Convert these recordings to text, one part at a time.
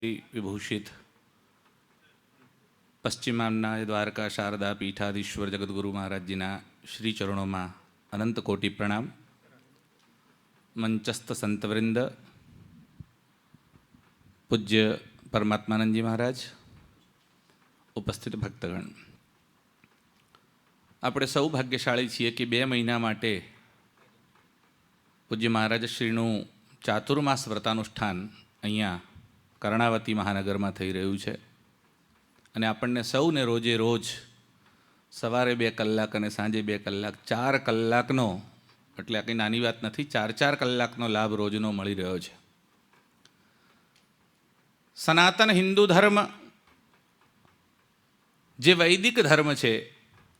विभूषित पश्चिमामना द्वारका शारदा पीठाधीश्वर जगद्गुरु महाराज जी श्री चरणों में अनंत कोटि प्रणाम। मंचस्थ संतवृंद, पूज्य परमात्मानंद जी महाराज, उपस्थित भक्तगण, આપણે સૌ ભાગ્યશાળી છીએ કે 2 મહિના માટે પૂજ્ય મહારાજ શ્રીનું ચાતુર્માસ વ્રતાનુષ્ઠાન અહીંયા કર્ણાવતી મહાનગરમાં થઈ રહ્યું છે અને આપણને સૌને રોજે રોજ સવારે 2 કલાક અને સાંજે 2 કલાક 4 કલાકનો, એટલે આ કંઈ નાની વાત નથી, 4 કલાકનો લાભ રોજનો મળી રહ્યો છે। સનાતન હિન્દુ ધર્મ જે વૈદિક ધર્મ છે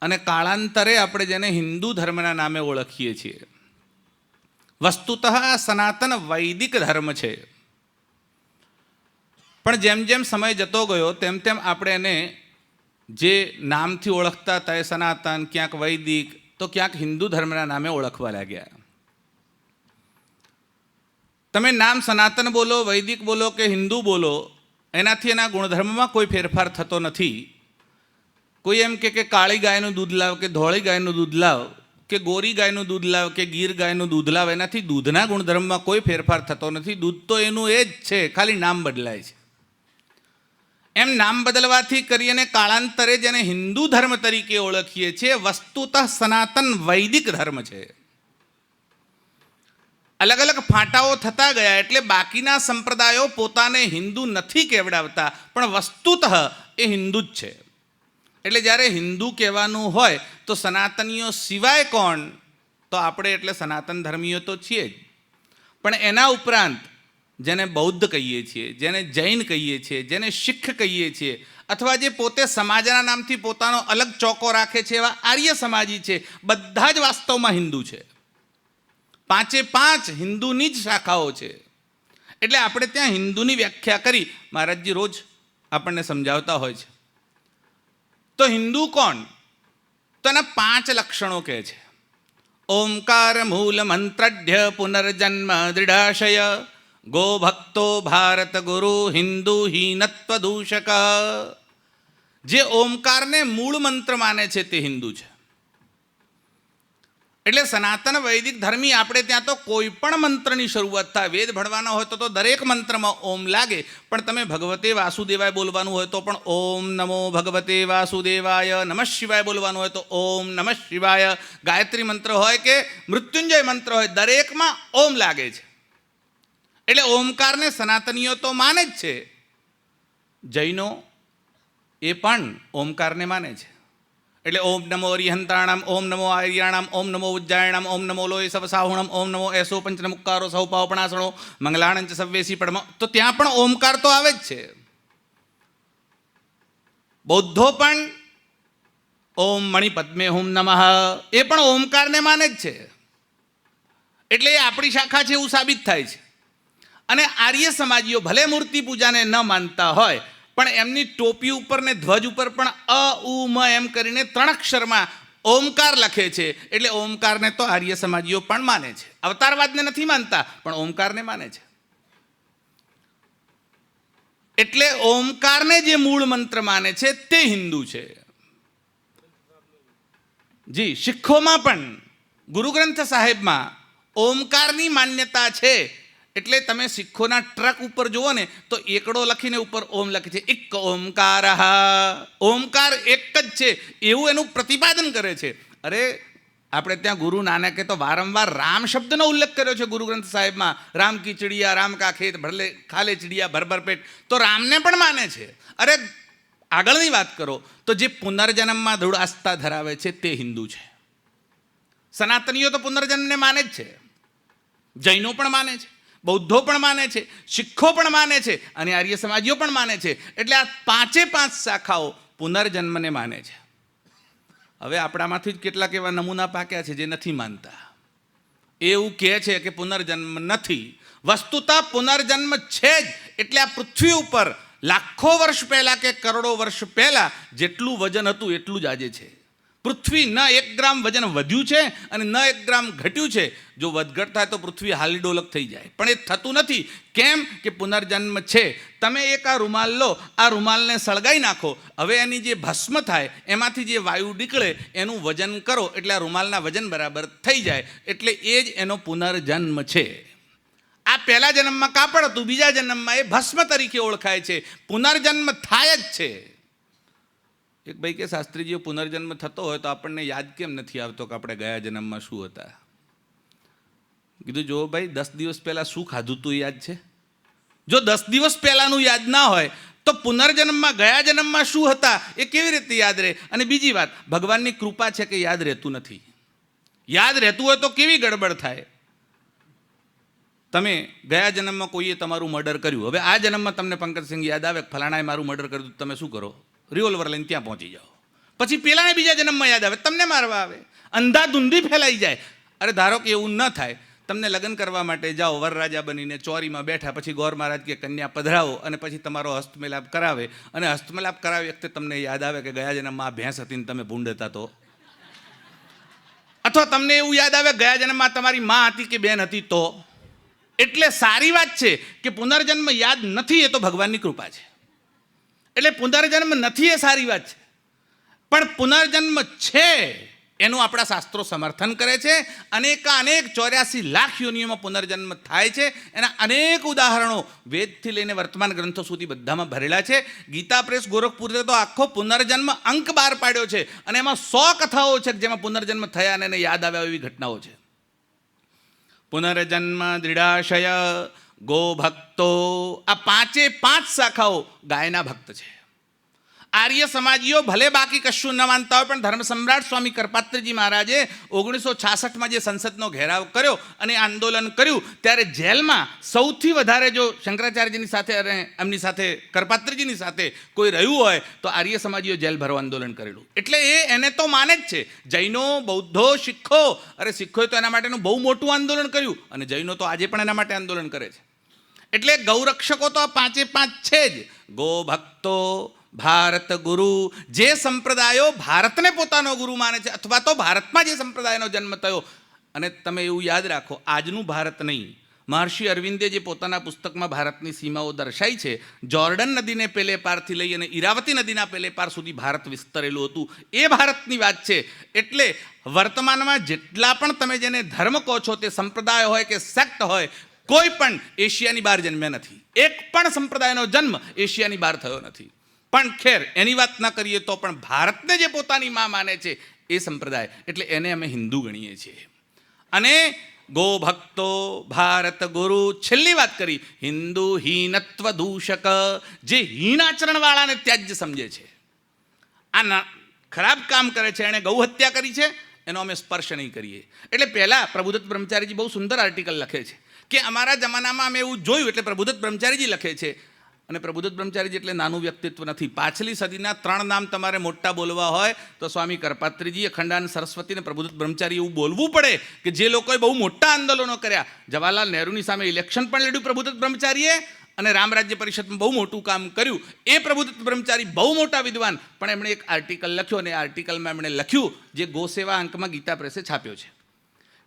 અને કાળાંતરે આપણે જેને હિન્દુ ધર્મના નામે ઓળખીએ છીએ, વસ્તુતઃ આ સનાતન વૈદિક ધર્મ છે। પણ જેમ જેમ સમય જતો ગયો તેમ તેમ આપણે એને જે નામથી ઓળખતા હતા એ સનાતન, ક્યાંક વૈદિક તો ક્યાંક હિન્દુ ધર્મના નામે ઓળખવા લાગ્યા। તમે નામ સનાતન બોલો, વૈદિક બોલો કે હિન્દુ બોલો, એનાથી એના ગુણધર્મમાં કોઈ ફેરફાર થતો નથી। કોઈ એમ કે કાળી ગાયનું દૂધ લાવ કે ધોળી ગાયનું દૂધ લાવ કે ગોરી ગાયનું દૂધ લાવ કે ગીર ગાયનું દૂધ લાવ, એનાથી દૂધના ગુણધર્મમાં કોઈ ફેરફાર થતો નથી। દૂધ તો એનું એ જ છે, ખાલી નામ બદલાય છે। એમ નામ બદલવાથી કરીને કાળાંતરે જેને હિન્દુ ધર્મ તરીકે ઓળખીએ છીએ, વસ્તુતઃ સનાતન વૈદિક ધર્મ છે। અલગ અલગ ફાંટાઓ થતા ગયા એટલે બાકીના સંપ્રદાયો પોતાને હિન્દુ નથી કહેવડાવતા, પણ વસ્તુતઃ એ હિન્દુ જ છે। એટલે જ્યારે હિન્દુ કહેવાનું હોય તો સનાતનીઓ સિવાય કોણ? તો આપણે એટલે સનાતન ધર્મીઓ તો છીએ જ, પણ એના ઉપરાંત જેને બૌદ્ધ કહીએ છીએ, જેને જૈન કહીએ છીએ, જેને શીખ કહીએ છીએ, અથવા જે પોતે સમાજના નામથી પોતાનો અલગ ચોકો રાખે છે એવા આર્ય સમાજી છે, બધા જ વાસ્તવમાં હિન્દુ છે। 5 હિન્દુની જ શાખાઓ છે। એટલે આપણે ત્યાં હિન્દુની વ્યાખ્યા કરી મહારાજજી રોજ આપણને સમજાવતા હોય છે। તો હિન્દુ કોણ? તો એના 5 લક્ષણો કહે છે। ઓમકાર મૂલ મંત્રઢ્ય પુનર્જન્મ દૃઢાશય ગો ભક્તો ભારત ગુરુ હિન્દુ હીનત્વ દૂષક। જે ઓમકારને મૂળ મંત્ર માને છે તે હિન્દુ છે। એટલે સનાતન વૈદિક ધર્મી આપણે ત્યાં તો કોઈ પણ મંત્રની શરૂઆત થાય, વેદ ભણવાના હોય તો દરેક મંત્રમાં ઓમ લાગે, પણ તમે ભગવતે વાસુદેવાય બોલવાનું હોય તો પણ ઓમ નમો ભગવતે વાસુદેવાય, નમઃ શિવાય બોલવાનું હોય તો ઓમ નમઃ શિવાય, ગાયત્રી મંત્ર હોય કે મૃત્યુંજય મંત્ર હોય, દરેકમાં ઓમ લાગે છે। એટલે ઓમકારને સનાતનીઓ તો માને જ છે, જૈનો એ પણ ઓમકારને માને છે। એટલે ઓમ નમો અરિહંતાણામ, ઓમ નમો આર્યાણામ, ઓમ નમો ઉજ્જાયણામ, ઓમ નમો લોય સવસાહુણમ, ઓમ નમો એસો પંચનમુક્કારો સૌપાવપણાસણો મંગલાણંચ સવ્યેસી પડમ, તો ત્યાં પણ ઓમકાર તો આવે જ છે। બૌદ્ધો પણ ઓમ મણિપદ્મે હુમ નમઃ, એ પણ ઓમકારને માને જ છે। એટલે એ આપણી શાખા છે એવું સાબિત થાય છે। અને આર્ય સમાજીઓ ભલે મૂર્તિ પૂજાને ન માનતા હોય, પણ એમની ટોપી ઉપર ને ધ્વજ ઉપર પણ અ ઉ મ એમ કરીને 3 અક્ષરમાં ઓમકાર લખે છે। એટલે ઓમકારને તો આર્ય સમાજીઓ પણ માને છે। અવતારવાદને નથી માનતા, પણ ઓમકારને માને છે। એટલે ઓમકારને જે મૂળ મંત્ર માને છે તે હિન્દુ છે। જી, શીખોમાં પણ ગુરુ ગ્રંથ સાહેબમાં ઓમકારની માન્યતા છે। એટલે તમે શીખોના ટ્રક ઉપર જુઓ ને તો એકડો લખીને ઉપર ઓમ લખે છે, એક ઓમકાર, ઓમકાર એક જ છે એવું એનું પ્રતિપાદન કરે છે। અરે આપણે ત્યાં ગુરુ નાનકે તો વારંવાર રામ શબ્દનો ઉલ્લેખ કર્યો છે ગુરુ ગ્રંથ સાહેબમાં, રામ કી ચિડિયા રામ કા ખેત ભરલે ખાલે ચિડિયા ભર પેટ, તો રામને પણ માને છે। અરે આગળની વાત કરો તો જે પુનર્જન્મમાં દૃઢ આસ્થા ધરાવે છે તે હિન્દુ છે। સનાતનીઓ તો પુનર્જન્મને માને જ છે, જૈનો પણ માને છે, બૌદ્ધો પણ માને છે, શીખો પણ માને છે અને આર્ય સમાજીઓ પણ માને છે। એટલે આ 5 શાખાઓ પુનર્જન્મને માને છે। હવે આપણામાંથી જ કેટલાક એવા નમૂના પાક્યા છે જે નથી માનતા, એવું કહે છે કે પુનર્જન્મ નથી। વસ્તુતઃ પુનર્જન્મ છે જ। એટલે આ પૃથ્વી ઉપર લાખો વર્ષ પહેલા કે કરોડો વર્ષ પહેલા જેટલું વજન હતું એટલું જ આજે છે। પૃથ્વી ન 1 ગ્રામ વજન વધ્યું છે અને ન 1 ગ્રામ ઘટ્યું છે. જો વધઘટ થાય તો પૃથ્વી હાલી ડોલક થઈ જાય, પણ એ થતું નથી. કેમ કે પુનર્જન્મ છે. તમે એક આ રૂમાલ લો, આ રૂમાલને સળગાઈ નાખો, હવે એની જે ભસ્મ થાય એમાંથી જે વાયુ નીકળે એનું વજન કરો એટલે આ રૂમાલના વજન બરાબર થઈ જાય. એટલે એ જ એનો પુનર્જન્મ છે. આ પહેલા જન્મમાં કાપડ હતું, બીજા જન્મમાં એ ભસ્મ તરીકે ઓળખાય છે. પુનર્જન્મ થાય જ છે. એક ભાઈ કે શાસ્ત્રીજીઓ પુનર્જન્મ થતો હોય તો આપણને યાદ કેમ નથી આવતો કે આપણે ગયા જન્મમાં શું હતા? કીધું જો ભાઈ 10 દિવસ પહેલાં શું ખાધું તું યાદ છે? જો 10 દિવસ પહેલાંનું યાદ ના હોય તો પુનર્જન્મમાં ગયા જન્મમાં શું હતા એ કેવી રીતે યાદ રહે? અને બીજી વાત, ભગવાનની કૃપા છે કે યાદ રહેતું નથી. યાદ રહેતું હોય તો કેવી ગડબડ થાય? તમે ગયા જન્મમાં કોઈએ તમારું મર્ડર કર્યું, હવે આ જન્મમાં તમને પંકજસિંહ યાદ આવે ફલાણાએ મારું મર્ડર કર્યું, તમે શું કરો? રિવોલ્વર લઈને ત્યાં પહોંચી જાઓ. પછી પેલાને બીજા જન્મમાં યાદ આવે, તમને મારવા આવે, અંધાધૂંધી ફેલાઈ જાય. અરે ધારો કે એવું ન થાય, તમને લગ્ન કરવા માટે જાઓ, વરરાજા બનીને ચોરીમાં બેઠા, પછી ગોર મહારાજ કે કન્યા પધરાવો અને પછી તમારો હસ્તમેલાપ કરાવે, અને હસ્તમેલાપ કરાવી વખતે તમને યાદ આવે કે ગયા જન્મમાં આ ભેંસ હતી ને તમે ભૂંડ હતા તો, અથવા તમને એવું યાદ આવે ગયા જન્મમાં તમારી માં હતી કે બેન હતી તો. એટલે સારી વાત છે કે પુનર્જન્મ યાદ નથી, એ તો ભગવાનની કૃપા છે. એટલે પુનર્જન્મ નથી એ સારી વાત છે, પણ પુનર્જન્મ છે એનું આપણા શાસ્ત્રો સમર્થન કરે છે. અનેક 84 લાખ યોનિઓમાં પુનર્જન્મ થાય છે. એના અનેક ઉદાહરણો વેદથી લઈને વર્તમાન ગ્રંથો સુધી બધામાં ભરેલા છે. ગીતા પ્રેસ ગોરખપુરે તો આખો પુનર્જન્મ અંક બહાર પાડ્યો છે, અને એમાં 100 કથાઓ છે જેમાં પુનર્જન્મ થયા અને એને યાદ આવ્યા એવી ઘટનાઓ છે. પુનર્જન્મ, દૃઢાશય, ગો ભક્તો, આ 5 શાખાઓ ગાયના ભક્ત છે. આર્ય સમાજીઓ ભલે બાકી કશું ન માનતા હોય, પણ ધર્મ સમ્રાટ સ્વામી કરપાત્રજી મહારાજે 1966માં જે સંસદનો ઘેરાવ કર્યો અને આંદોલન કર્યું, ત્યારે જેલમાં સૌથી વધારે જો શંકરાચાર્યજીની સાથે અને એમની સાથે કરપાત્રજીની સાથે કોઈ રહ્યું હોય તો આર્ય સમાજીઓ જેલ ભરો આંદોલન કરેલું. એટલે એને તો માને જ છે. જૈનો, બૌદ્ધો, શીખો, અરે શીખોએ તો એના માટેનું બહુ મોટું આંદોલન કર્યું, અને જૈનો તો આજે પણ એના માટે આંદોલન કરે છે. એટલે ગૌરક્ષકો તો આ 5 છે જ. ગો ભક્તો, ભારત ગુરુ, જે સંપ્રદાયો ભારતને પોતાનો ગુરુ માને છે, અથવા તો ભારતમાં જે સંપ્રદાયનો જન્મ થયો. અને તમે એવું યાદ રાખો, આજનું ભારત નહીં, મહર્ષિ અરવિંદે જે પોતાના પુસ્તકમાં ભારતની સીમાઓ દર્શાઈ છે, જોર્ડન નદીને પેલે પારથી લઈ અને ઈરાવતી નદીના પેલે પાર સુધી ભારત વિસ્તરેલું હતું, એ ભારતની વાત છે. એટલે વર્તમાનમાં જેટલા પણ તમે જેને ધર્મ કહો છો, તે સંપ્રદાય હોય કે સેક્ટ હોય, કોઈ પણ એશિયાની બહાર જન્મ્યા નથી. એક પણ સંપ્રદાયનો જન્મ એશિયાની બહાર થયો નથી. પણ ખેર, એની વાત ના કરીએ તો પણ ભારતને જે પોતાની માં માને છે એ સંપ્રદાય, એટલે એને અમે હિન્દુ ગણીએ છીએ. અને ગો ભક્તો, ભારત ગુરુ, છેલ્લી વાત કરી, હિન્દુ હીનત્વ દૂષક, જે હીન આચરણવાળાને ત્યાજ્ય સમજે છે, આ ખરાબ કામ કરે છે, એણે ગૌ હત્યા કરી છે, એનો અમે સ્પર્શ નહીં કરીએ. એટલે પહેલાં પ્રભુદત્ત બ્રહ્મચારીજી બહુ સુંદર આર્ટિકલ લખે છે કે અમારા જમાનામાં અમે એવું જોયું, એટલે પ્રભુદત્ત બ્રહ્મચારીજી લખે છે. અને પ્રભુદત્ત બ્રહ્મચારીજી એટલે નાનું વ્યક્તિત્વ નથી. પાછલી સદીના 3 નામ તમારે મોટા બોલવા હોય તો સ્વામી કરપાત્રીજી, અખંડાનંદ સરસ્વતી અને પ્રભુદત્ત બ્રહ્મચારી એવું બોલવું પડે કે જે લોકોએ બહુ મોટા આંદોલનો કર્યા. જવાહરલાલ નહેરુની સામે ઇલેક્શન પણ લડ્યું પ્રભુદત્ત બ્રહ્મચારીએ, અને રામ રાજ્ય પરિષદમાં બહુ મોટું કામ કર્યું. એ પ્રભુદત્ત બ્રહ્મચારી બહુ મોટા વિદ્વાન, પણ એમણે એક આર્ટિકલ લખ્યો, અને એ આર્ટિકલમાં એમણે લખ્યું, જે ગોસેવા અંકમાં ગીતા પ્રેસે છાપ્યો છે,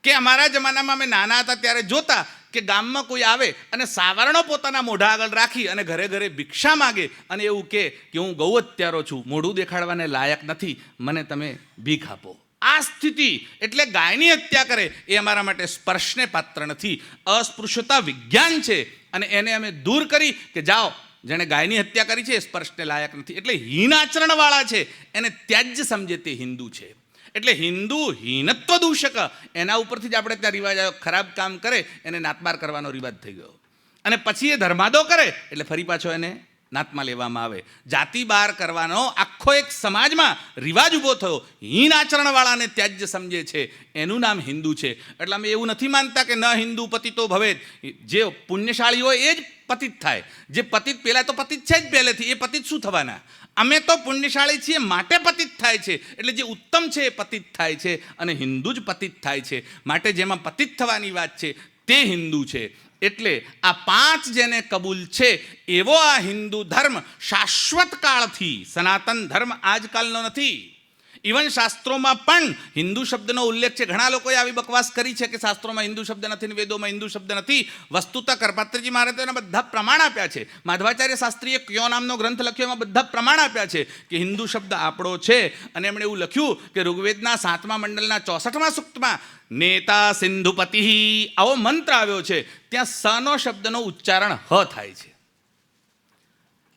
કે અમારા જમાનામાં અમે નાના હતા ત્યારે જોતા કે ગામમાં કોઈ આવે અને સાવરણો પોતાના મોઢા આગળ રાખી અને ઘરે ઘરે ભિક્ષા માગે અને એવું કે હું ગૌ હત્યારો છું, મોઢું દેખાડવાને લાયક નથી, મને તમે ભીખ આપો. આ સ્થિતિ, એટલે ગાયની હત્યા કરે એ અમારા માટે સ્પર્શને પાત્ર નથી. અસ્પૃશ્યતા વિજ્ઞાન છે, અને એને અમે દૂર કરી કે જાઓ, જેણે ગાયની હત્યા કરી છે એ સ્પર્શને લાયક નથી. એટલે હીન આચરણવાળા છે એને ત્યાજ્ય સમજે તે હિન્દુ છે. એટલે હિન્દુ હીનત્વ દૂષક, એના ઉપરથી જ આપણે ત્યાં રિવાજ આવ્યો. ખરાબ કામ કરે એને નાતબાર કરવાનો રિવાજ થઈ ગયો, અને પછી એ ધર્માદો કરે એટલે ફરી પાછો એને નાતમાં લેવામાં આવે. જાતિ બહાર કરવાનો આખો એક સમાજમાં રિવાજ ઊભો થયો. હીન આચરણવાળાને ત્યાજ્ય સમજે છે, એનું નામ હિન્દુ છે. એટલે અમે એવું નથી માનતા કે ન હિન્દુ પતિતો ભવેત, જે પુણ્યશાળી હોય એ જ પતિત થાય. જે પતિત, પેલા તો પતિત છે જ પહેલેથી, એ પતિત શું થવાના? અમે તો પુણ્યશાળી છીએ માટે પતિત થાય છે. એટલે જે ઉત્તમ છે એ પતિત થાય છે, અને હિન્દુ જ પતિત થાય છે. માટે જેમાં પતિત થવાની વાત છે તે હિન્દુ છે. એટલે આ 5 જેને કબૂલ છે એવો આ હિન્દુ ધર્મ શાશ્વત કાળથી, સનાતન ધર્મ આજકાલનો નથી, ઇવન શાસ્ત્રોમાં પણ હિન્દુ શબ્દનો ઉલ્લેખ છે. ઘણા લોકોએ આવી બકવાસ કરી છે કે શાસ્ત્રોમાં હિન્દુ શબ્દ નથી ને વેદોમાં હિન્દુ શબ્દ નથી. વસ્તુતઃ કરપાત્રજી મહારાજે એના બધા પ્રમાણ આપ્યા છે. માધવાચાર્ય શાસ્ત્રીએ કયો નામનો ગ્રંથ લખ્યો એમાં બધા પ્રમાણ આપ્યા છે કે હિન્દુ શબ્દ આપણો છે. અને એમણે એવું લખ્યું કે ઋગ્વેદના 7મા મંડળના 64મા સૂક્તમાં નેતા સિંધુપતિ આવો મંત્ર આવ્યો છે. ત્યાં સનો શબ્દનો ઉચ્ચારણ હ થાય છે.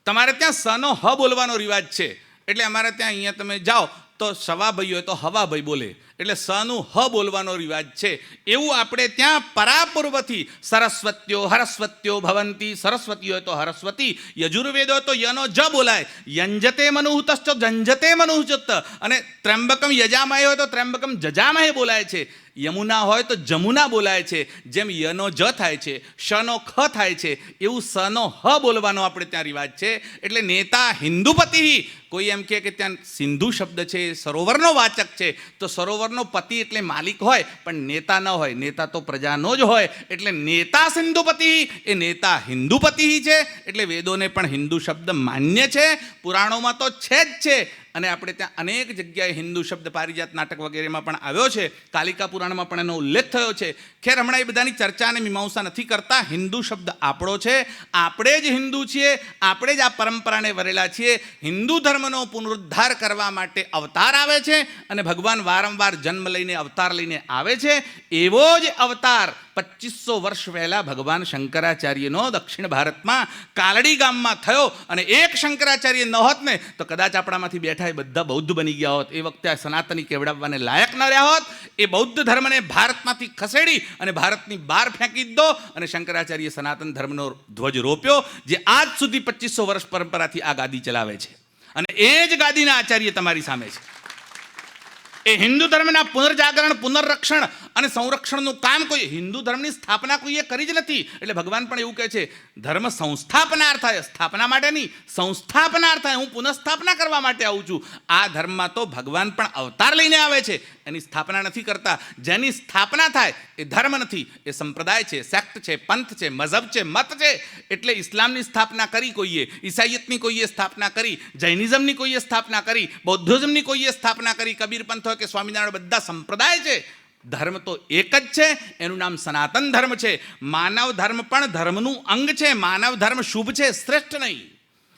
તમારે ત્યાં સનો હ બોલવાનો રિવાજ છે. એટલે અમારે ત્યાં અહીંયા તમે જાઓ તો સવાભાઈ હોય તો હવાભાઈ બોલે, એટલે સનું હ બોલવાનો રિવાજ છે. એવું આપણે ત્યાં પરાપૂર્વથી સરસ્વત્યો હરસ્વત્યો ભવંતી, સરસ્વતી હોય તો હરસ્વતી, યજુર્વેદ હોય તો યનો જ બોલાય, યંજતે મનુહુતશ્ચ જંજતે મનુહુચત, અને ત્ર્યંબકમ યજામહે હોય તો ત્ર્યંબકમ જજામહે બોલાય છે. યમુના હોય તો જમુના બોલાય છે. જેમ યનો જ થાય છે, શનો ખ થાય છે, એવું સનો હ બોલવાનો આપણે ત્યાં રિવાજ છે. એટલે નેતા હિન્દુપતિ, કોઈ એમ કે ત્યાં સિંધુ શબ્દ છે સરોવરનો વાચક છે, તો સરોવરનો પતિ એટલે માલિક હોય, પણ નેતા ન હોય. નેતા તો પ્રજાનો જ હોય. એટલે નેતા સિંધુપતિ એ નેતા હિન્દુપતિ છે. એટલે વેદોને પણ હિન્દુ શબ્દ માન્ય છે, પુરાણોમાં તો છે જ છે. અને આપણે ત્યાં અનેક જગ્યાએ હિન્દુ શબ્દ પારિજાત નાટક વગેરેમાં પણ આવ્યો છે. કાલિકા પુરાણમાં પણ એનો ઉલ્લેખ થયો છે. ખેર હમણાં એ બધાની ચર્ચા અને મીમાંસા નથી કરતા. હિન્દુ શબ્દ આપણો છે, આપણે જ હિન્દુ છીએ, આપણે જ આ પરંપરાને વરેલા છીએ. હિન્દુ ધર્મનો પુનરુદ્ધાર કરવા માટે અવતાર આવે છે, અને ભગવાન વારંવાર જન્મ લઈને અવતાર લઈને આવે છે. એવો જ અવતાર 2500 વર્ષ પહેલાં ભગવાન શંકરાચાર્યનો દક્ષિણ ભારતમાં કાલડી ગામમાં થયો. અને એક શંકરાચાર્ય ન હોત ને તો કદાચ આપણામાંથી બેઠા એ બધા બૌદ્ધ બની ગયા હોત. એ વખતે આ સનાતની કેવડાવવાને લાયક ન રહ્યા હોત. એ બૌદ્ધ ધર્મને ભારતમાંથી ખસેડી અને ભારતની બહાર ફેંકી દો, અને શંકરાચાર્ય સનાતન ધર્મનો ધ્વજ રોપ્યો, જે આજ સુધી 2500 વર્ષ પરંપરાથી આ ગાદી ચલાવે છે. અને એ જ ગાદીના આચાર્ય તમારી સામે છે. એ હિન્દુ ધર્મના પુનર્જાગરણ, પુનર્રક્ષણ અને સંરક્ષણનું કામ કોઈ હિન્દુ ધર્મની સ્થાપના કોઈએ કરી જ નથી. એટલે ભગવાન પણ એવું કહે છે, ધર્મ સંસ્થાપનાર્થાય, સ્થાપના માટે નહીં, સંસ્થાપનાર્થાય, હું પુનઃસ્થાપના કરવા માટે આવું છું. આ ધર્મમાં તો ભગવાન પણ અવતાર લઈને આવે છે, એની સ્થાપના નથી કરતા. જેની સ્થાપના થાય એ ધર્મ નથી, એ સંપ્રદાય છે, સેક્ટ છે, પંથ છે, મઝહબ છે, મત છે. એટલે ઇસ્લામની સ્થાપના કરી કોઈએ, ઈસાઈયતની કોઈએ સ્થાપના કરી, જૈનિઝમની કોઈએ સ્થાપના કરી, બૌદ્ધિઝમની કોઈએ સ્થાપના કરી, કબીર પંથ કે સ્વામિનારાયણ બધા સંપ્રદાય છે. ધર્મ તો એક જ છે, એનું નામ સનાતન ધર્મ છે. માનવ ધર્મ પણ ધર્મનું અંગ છે. માનવ ધર્મ શુભ છે, શ્રેષ્ઠ નહીં.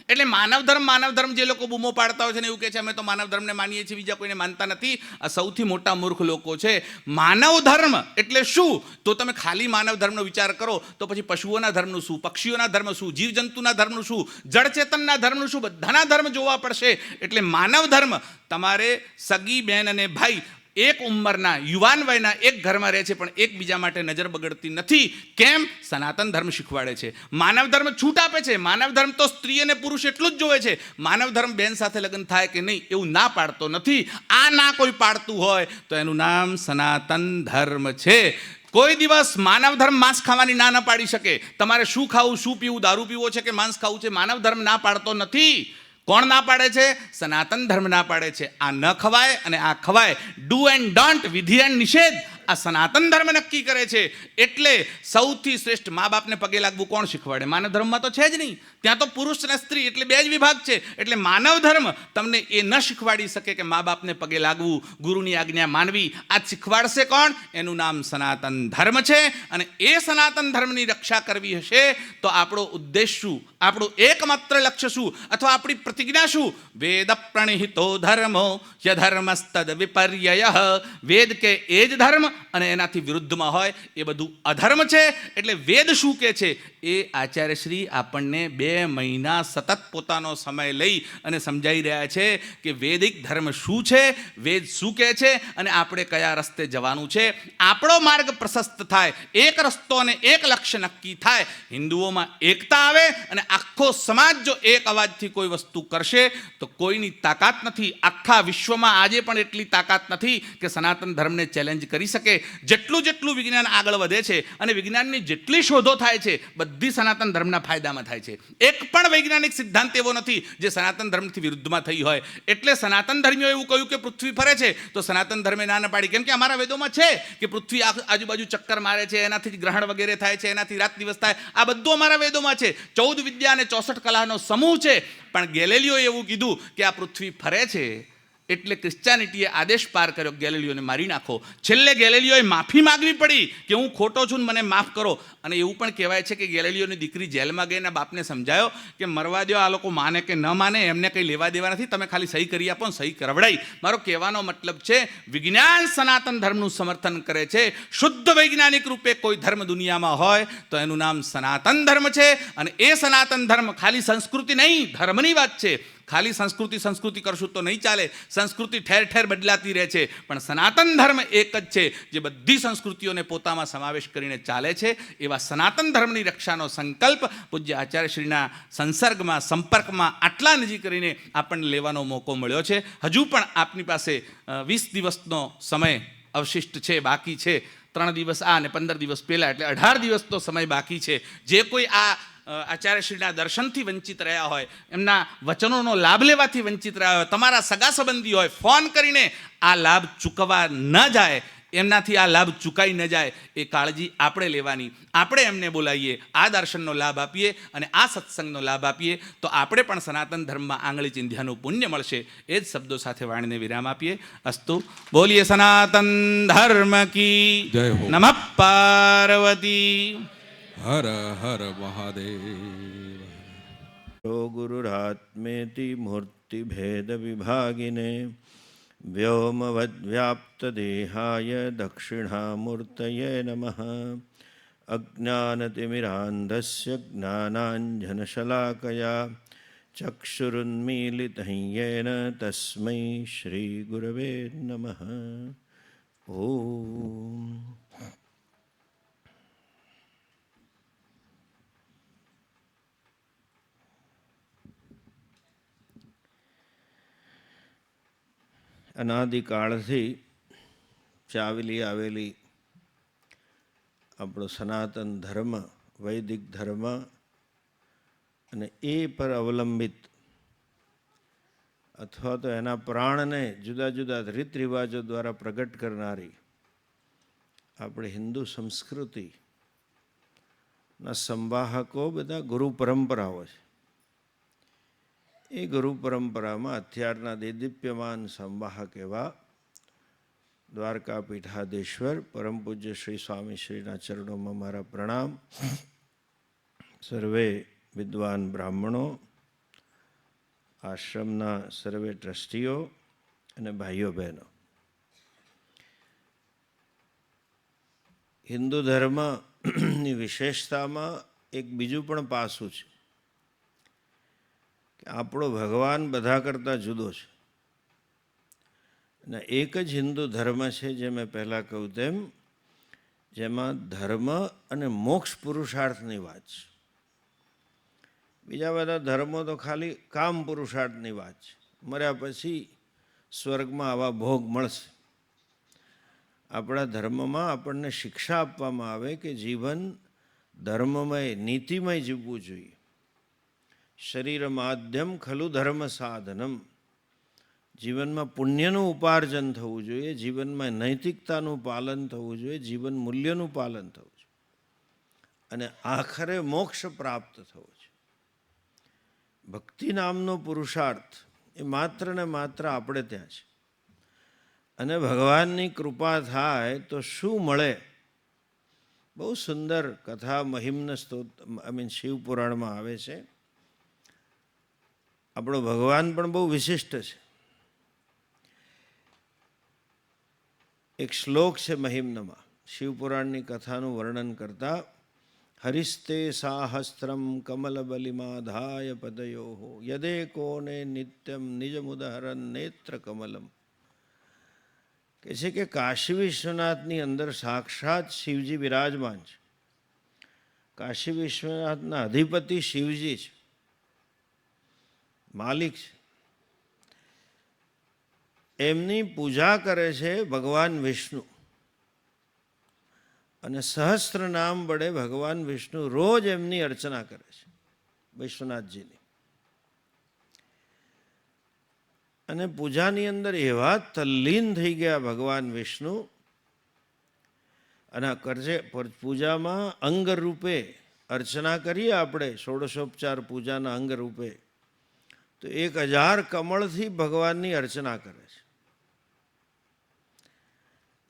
એટલે માનવ ધર્મ જે લોકો બૂમો પાડતા હોય છે ને એવું કહે છે અમે તો માનવ ધર્મને માનીએ છીએ, બીજા કોઈને માનતા નથી, આ સૌથી મોટા મૂર્ખ લોકો છે. માનવ ધર્મ એટલે શું? તો તમે ખાલી માનવ ધર્મનો વિચાર કરો તો પછી પશુઓના ધર્મનું શું, પક્ષીઓના ધર્મ શું, જીવજંતુના ધર્મનું શું, જળચેતનના ધર્મનું શું, બધાના ધર્મ જોવા પડશે. એટલે માનવ ધર્મ તમારે સગી બેન અને ભાઈ એક ઉંમરના યુવાન વયના એક ઘરમાં રહે છે, પણ એકબીજા માટે નજર બગડતી નથી. કેમ? સનાતન ધર્મ શીખવાડે છે. માનવ ધર્મ છૂટ આપે છે. માનવ ધર્મ તો સ્ત્રી અને પુરુષ એટલું જ જોવે છે. માનવ ધર્મ બેન સાથે લગ્ન થાય કે નહીં એવું ના પાડતો નથી. આ ના કોઈ પાડતું હોય તો એનું નામ સનાતન ધર્મ છે. કોઈ દિવસ માનવ ધર્મ માંસ ખાવાની ના પાડી શકે. તમારે શું ખાવું, શું પીવું, દારૂ પીવો છે કે માંસ ખાવું છે, માનવ ધર્મ ના પાડતો નથી. કોણ ના પાડે છે? સનાતન ધર્મ ના પાડે છે. આ ન ખવાય અને આ ખવાય, ડુ એન્ડ ડોન્ટ, વિધિ એન્ડ નિષેધ, આ સનાતન ધર્મ નક્કી કરે છે. એટલે સૌથી શ્રેષ્ઠ મા બાપને પગે લાગવું કોણ શીખવાડે? માનવ ધર્મમાં તો છે જ નહીં. ત્યાં તો પુરુષ અને સ્ત્રી એટલે બે જ વિભાગ છે. એટલે માનવ ધર્મ તમને એ ન શીખવાડી શકે કે મા બાપને પગે લાગવું, ગુરુની આજ્ઞા માનવી. આ શીખવાડશે કોણ? એનું નામ સનાતન ધર્મ છે. અને એ સનાતન ધર્મની રક્ષા કરવી હશે તો આપણો ઉદ્દેશ શું, આપણું એકમાત્ર લક્ષ્ય શું, અથવા આપણી પ્રતિજ્ઞા શું? વેદ પ્રણિહિતો ધર્મો યધર્મસ્તદ વિપર્યય. વેદ કે એ જ ધર્મ અને એનાથી વિરુદ્ધમાં હોય એ બધું અધર્મ છે. એટલે વેદ શું કહે છે એ આચાર્યશ્રી આપણને 2 મહિના સતત પોતાનો સમય લઈ અને સમજાવી રહ્યા છે કે વૈદિક ધર્મ શું છે, વેદ શું કહે છે અને આપણે કયા રસ્તે જવાનું છે. આપણો માર્ગ પ્રશસ્ત થાય, એક રસ્તો અને એક લક્ષ્ય નક્કી થાય, હિન્દુઓમાં એકતા આવે અને આખો સમાજ જો એક અવાજથી કોઈ વસ્તુ કરશે તો કોઈની તાકાત નથી. આખા વિશ્વમાં આજે પણ એટલી તાકાત નથી કે સનાતન ધર્મને ચેલેન્જ કરી શકે. જેટલું વિજ્ઞાન આગળ વધે છે અને વિજ્ઞાનની જેટલી શોધો થાય છે બધી સનાતન ધર્મના ફાયદામાં થાય છે. એક પણ વૈજ્ઞાનિક સિદ્ધાંત એવો નથી જે સનાતન ધર્મથી વિરુદ્ધમાં થઈ હોય. એટલે સનાતન ધર્મીઓ એવું કહ્યું કે પૃથ્વી ફરે છે તો સનાતન ધર્મે ના પાડી, કેમ કે અમારા વેદોમાં છે કે પૃથ્વી આજુબાજુ ચક્કર મારે છે, એનાથી જ ગ્રહણ વગેરે થાય છે, એનાથી રાત દિવસ થાય. આ બધું અમારા વેદોમાં છે. 14 વિદ્યા અને 64 કલાનો સમૂહ છે. પણ ગેલેલિયોએ એવું કીધું કે આ પૃથ્વી ફરે છે એટલે ક્રિશ્ચિયાનિટીએ આદેશ પાર કર્યો ગેલિલિયોને મારી નાખો. છેલ્લે ગેલિલિયોએ માફી માગવી પડી કે હું ખોટો છું ને મને માફ કરો. અને એવું પણ કહેવાય છે કે ગેલિલિયોની દીકરી જેલમાં ગઈ એના બાપને સમજાયો કે મરવા દો, આ લોકો માને કે ન માને એમને કંઈ લેવા દેવા નથી, તમે ખાલી સહી કરી આપો ને સહી કરવડાઈ. મારો કહેવાનો મતલબ છે વિજ્ઞાન સનાતન ધર્મનું સમર્થન કરે છે. શુદ્ધ વૈજ્ઞાનિક રૂપે કોઈ ધર્મ દુનિયામાં હોય તો એનું નામ સનાતન ધર્મ છે. અને એ સનાતન ધર્મ ખાલી સંસ્કૃતિ નહીં, ધર્મની વાત છે. ખાલી સંસ્કૃતિ કરશું તો નહીં ચાલે. સંસ્કૃતિ ઠેર ઠેર બદલાતી રહે છે, પણ સનાતન ધર્મ એક જ છે જે બધી સંસ્કૃતિઓને પોતામાં સમાવેશ કરીને ચાલે છે. એવા સનાતન ધર્મની રક્ષાનો સંકલ્પ પૂજ્ય આચાર્યશ્રીના સંસર્ગમાં, સંપર્કમાં આટલા નજીક કરીને આપણને લેવાનો મોકો મળ્યો છે. હજુ પણ આપની પાસે 20 દિવસનો સમય અવશિષ્ટ છે, બાકી છે. 3 દિવસ આ અને 15 દિવસ પહેલાં, એટલે 18 દિવસનો સમય બાકી છે. જે કોઈ આ આચાર્યશ્રીના દર્શનથી વંચિત રહ્યા હોય, એમના વચનોનો લાભ લેવાથી વંચિત રહ્યા હોય, તમારા સગા સંબંધી હોય, ફોન કરીને આ લાભ ચૂકવવા ન જાય, એમનાથી આ લાભ ચૂકાઈ ન જાય, એ કાળજી આપણે લેવાની. આપણે એમને બોલાવીએ, આ દર્શનનો લાભ આપીએ અને આ સત્સંગનો લાભ આપીએ તો આપણે પણ સનાતન ધર્મમાં આંગળી ચિંધ્યાનું પુણ્ય મળશે. એ જ શબ્દો સાથે વાણીને વિરામ આપીએ. અસ્તુ. બોલીએ સનાતન ધર્મ કી જય હો. નમઃ પાર્વતી. હર હર મહાદેવ. ગુરુરાત્મેતિ મૂર્તિભેદ વિભાગિને વ્યોમવદ્વ્યાપ્તદેહાય દક્ષિણામૂર્તયે નમઃ. અજ્ઞાનતિમિરાન્ધસ્ય જ્ઞાનાંજનશલાકયા ચક્ષુરુન્મીલિतं येन તસ્मै શ્રીગુરવે નમઃ. ઓમ. અનાદિકાળથી ચાલી આવેલી આપણો સનાતન ધર્મ, વૈદિક ધર્મ અને એ પર અવલંબિત અથવા તો એના પ્રાણને જુદા જુદા રીત રિવાજો દ્વારા પ્રગટ કરનારી આપણી હિન્દુ સંસ્કૃતિના સંવાહકો બધા ગુરુ પરંપરાઓ છે. એ ગુરુ પરંપરામાં અત્યારના દેદીપ્યમાન સંવાહક એવા દ્વારકા પીઠાધીશ્વર પરમ પૂજ્ય શ્રી સ્વામી શ્રીના ચરણોમાં મારા પ્રણામ. સર્વે વિદ્વાન બ્રાહ્મણો, આશ્રમના સર્વે ટ્રસ્ટીઓ અને ભાઈઓ બહેનો, હિન્દુ ધર્મની વિશેષતામાં એક બીજું પણ પાસું છે કે આપણો ભગવાન બધા કરતાં જુદો છે. અને એક જ હિન્દુ ધર્મ છે, જે મેં પહેલાં કહ્યું તેમ, જેમાં ધર્મ અને મોક્ષ પુરુષાર્થની વાત છે. બીજા બધા ધર્મો તો ખાલી કામ પુરુષાર્થની વાત છે. મર્યા પછી સ્વર્ગમાં આવા ભોગ મળશે. આપણા ધર્મમાં આપણને શિક્ષા આપવામાં આવે કે જીવન ધર્મમય, નીતિમય જીવવું જોઈએ. શરીર માધ્યમ ખલુ ધર્મ સાધનમ. જીવનમાં પુણ્યનું ઉપાર્જન થવું જોઈએ, જીવનમાં નૈતિકતાનું પાલન થવું જોઈએ, જીવન મૂલ્યનું પાલન થવું જોઈએ અને આખરે મોક્ષ પ્રાપ્ત થવો છે. ભક્તિ નામનો પુરુષાર્થ એ માત્ર ને માત્ર આપણે ત્યાં છે. અને ભગવાનની કૃપા થાય તો શું મળે? બહુ સુંદર કથા મહિમ્ન શિવપુરાણમાં આવે છે. આપણો ભગવાન પણ બહુ વિશિષ્ટ છે. એક શ્લોક છે મહિમ્નમાં શિવપુરાણની કથાનું વર્ણન કરતા. હરિસ્તે સાહસ્ત્રમ કમલબલિમાધાય પદયો યદેકોને નિત્યમ નિજમુદહરન નેત્ર કમલમ. કે છે કે કાશી વિશ્વનાથની અંદર સાક્ષાત શિવજી બિરાજમાન છે. કાશી વિશ્વનાથના અધિપતિ શિવજી છે, માલિક છે. એમની પૂજા કરે છે ભગવાન વિષ્ણુ અને સહસ્ત્ર નામ વડે ભગવાન વિષ્ણુ રોજ એમની અર્ચના કરે છે, વિશ્વનાથજીની. અને પૂજાની અંદર એવા તલ્લીન થઈ ગયા ભગવાન વિષ્ણુ. અને પૂજામાં અંગરૂપે અર્ચના કરીએ આપણે, ષોડશોપચાર પૂજાના અંગરૂપે, તો 1000 કમળથી ભગવાનની અર્ચના કરે છે.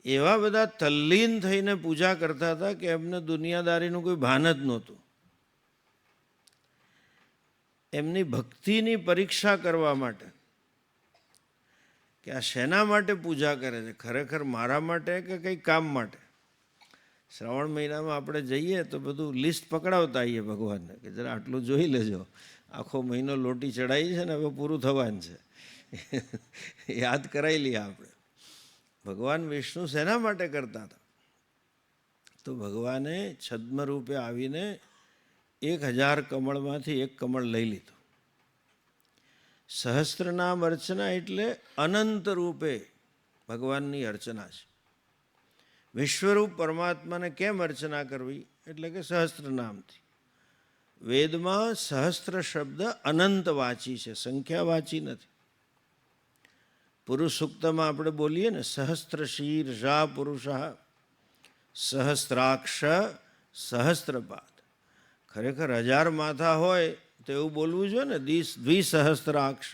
એવા બધા તલ્લીન થઈને પૂજા કરતા હતા કે એમને દુનિયાદારીનું કોઈ ભાન જ નહોતું. એમની ભક્તિની પરીક્ષા કરવા માટે કે આ શેના માટે પૂજા કરે છે, ખરેખર મારા માટે કે કંઈ કામ માટે. શ્રાવણ મહિનામાં આપણે જઈએ તો બધું લિસ્ટ પકડાવતા આવીએ ભગવાનને કે જરા આટલું જોઈ લેજો, આખો મહિનો લોટી ચડાવી છે ને હવે પૂરું થવાનું છે, યાદ કરાવી લઈએ આપણે. ભગવાન વિષ્ણુ શેના માટે કરતા હતા? તો ભગવાને છદ્મ રૂપે આવીને 1000 કમળમાંથી એક કમળ લઈ લીધું. સહસ્ત્રનામ અર્ચના એટલે અનંત રૂપે ભગવાનની અર્ચના છે. વિશ્વરૂપ પરમાત્માને કેમ અર્ચના કરવી? એટલે કે સહસ્ત્રનામથી. વેદમાં સહસ્ત્ર શબ્દ અનંતવાચી છે, સંખ્યાવાચી નથી. પુરુષ સૂક્તમાં આપણે બોલીએ ને, સહસ્ત્ર શીર્ષા પુરુષા સહસ્ત્રાક્ષ સહસ્ત્રપાદ. ખરેખર 1000 માથા હોય તો એવું બોલવું જોઈએ ને, દ્વિસહસ્ત્રાક્ષ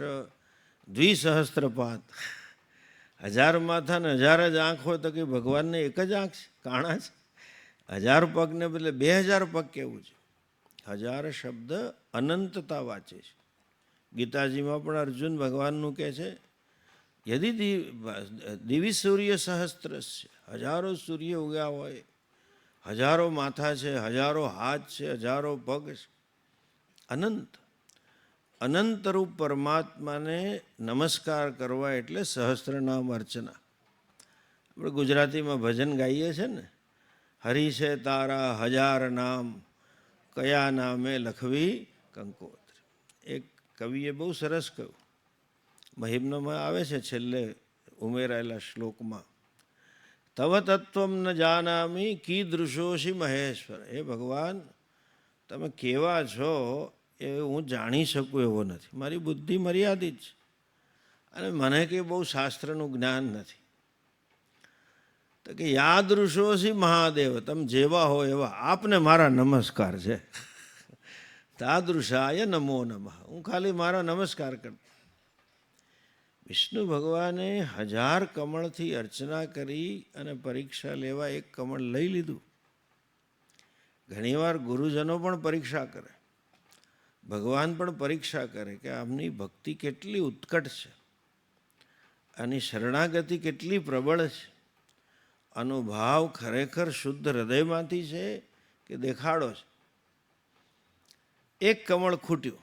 દ્વિસહસ્ત્રપાદ. 1000 માથા ને 1000 જ આંખ હોય તો કે ભગવાનને એક જ આંખ છે, કાણા છે? 1000 પગને બદલે 2000 પગ કેવું છે? 1000 શબ્દ અનંતતા વાંચે છે. ગીતાજીમાં પણ અર્જુન ભગવાનનું કહે છે, યદિ દિવિ સૂર્ય સહસ્ત્રસ્ય, 1000 સૂર્ય ઉગ્યા હોય, 1000 માથા છે, 1000 હાથ છે, 1000 પગ છે, અનંત અનંતરૂપ પરમાત્માને નમસ્કાર કરવા એટલે સહસ્ત્રનામ અર્ચના. આપણે ગુજરાતીમાં ભજન ગાઈએ છીએ ને, હરિ છે તારા 1000 નામ, કયા નામે લખવી કંકોત્રી. એક કવિએ બહુ સરસ કહ્યું, મહિમ્નમાં આવે છે છેલ્લે ઉમેરાયેલા શ્લોકમાં, તવ તત્વમ ન જાનામી કીદૃશોષી મહેશ્વર. હે ભગવાન, તમે કેવા છો એ હું જાણી શકું એવો નથી, મારી બુદ્ધિ મર્યાદિત છે અને મને કંઈ બહુ શાસ્ત્રનું જ્ઞાન નથી. તો કે યાદૃશોષી મહાદેવ, તમે જેવા હો એવા આપને મારા નમસ્કાર છે. તાદૃશાય નમો નમઃ, હું ખાલી મારા નમસ્કાર કરતો. વિષ્ણુ ભગવાને 1000 કમળથી અર્ચના કરી અને પરીક્ષા લેવા એક કમળ લઈ લીધું. ઘણીવાર ગુરુજનો પણ પરીક્ષા કરે, ભગવાન પણ પરીક્ષા કરે કે આમની ભક્તિ કેટલી ઉત્કટ છે, આની શરણાગતિ કેટલી પ્રબળ છે, આનો ભાવ ખરેખર શુદ્ધ હૃદયમાંથી છે કે દેખાડો છે. એક કમળ ખૂટ્યું.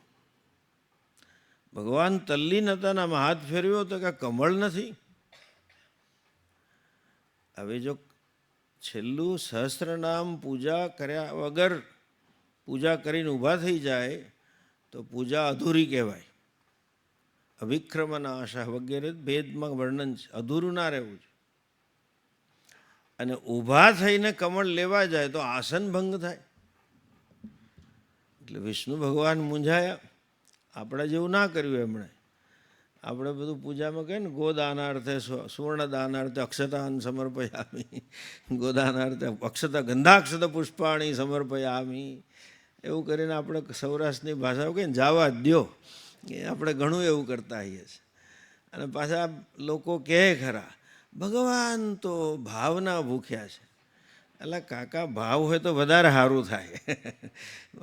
ભગવાન તલ્લીન હતા ને આમાં હાથ ફેરવ્યો તો કે કમળ નથી. હવે જો છેલ્લું સહસ્ત્રનામ પૂજા કર્યા વગર પૂજા કરીને ઊભા થઈ જાય તો પૂજા અધૂરી કહેવાય. અભિક્રમના આશા વગેરે ભેદમાં વર્ણન છે, અધૂરું ના રહેવું છે. અને ઊભા થઈને કમળ લેવા જાય તો આસન ભંગ થાય. એટલે વિષ્ણુ ભગવાન મૂંઝાયા. આપણે જેવું ના કર્યું એમણે. આપણે બધું પૂજામાં કહીએ ને, ગોદાનાર્થે સુવર્ણદાનાર્થે અક્ષતાન સમર્પયામી, ગોદાનાર્થે અક્ષતા ગંધાક્ષત પુષ્પાણી સમર્પયામી, એવું કરીને આપણે સૌરાષ્ટ્રની ભાષામાં કહીએ ને, જાવા દ્યો. એ આપણે ઘણું એવું કરતા હોઈએ છીએ. અને પાછા લોકો કહે ખરા, ભગવાન તો ભાવના ભૂખ્યા છે. એટલે કાકા, ભાવ હોય તો વધારે સારું થાય.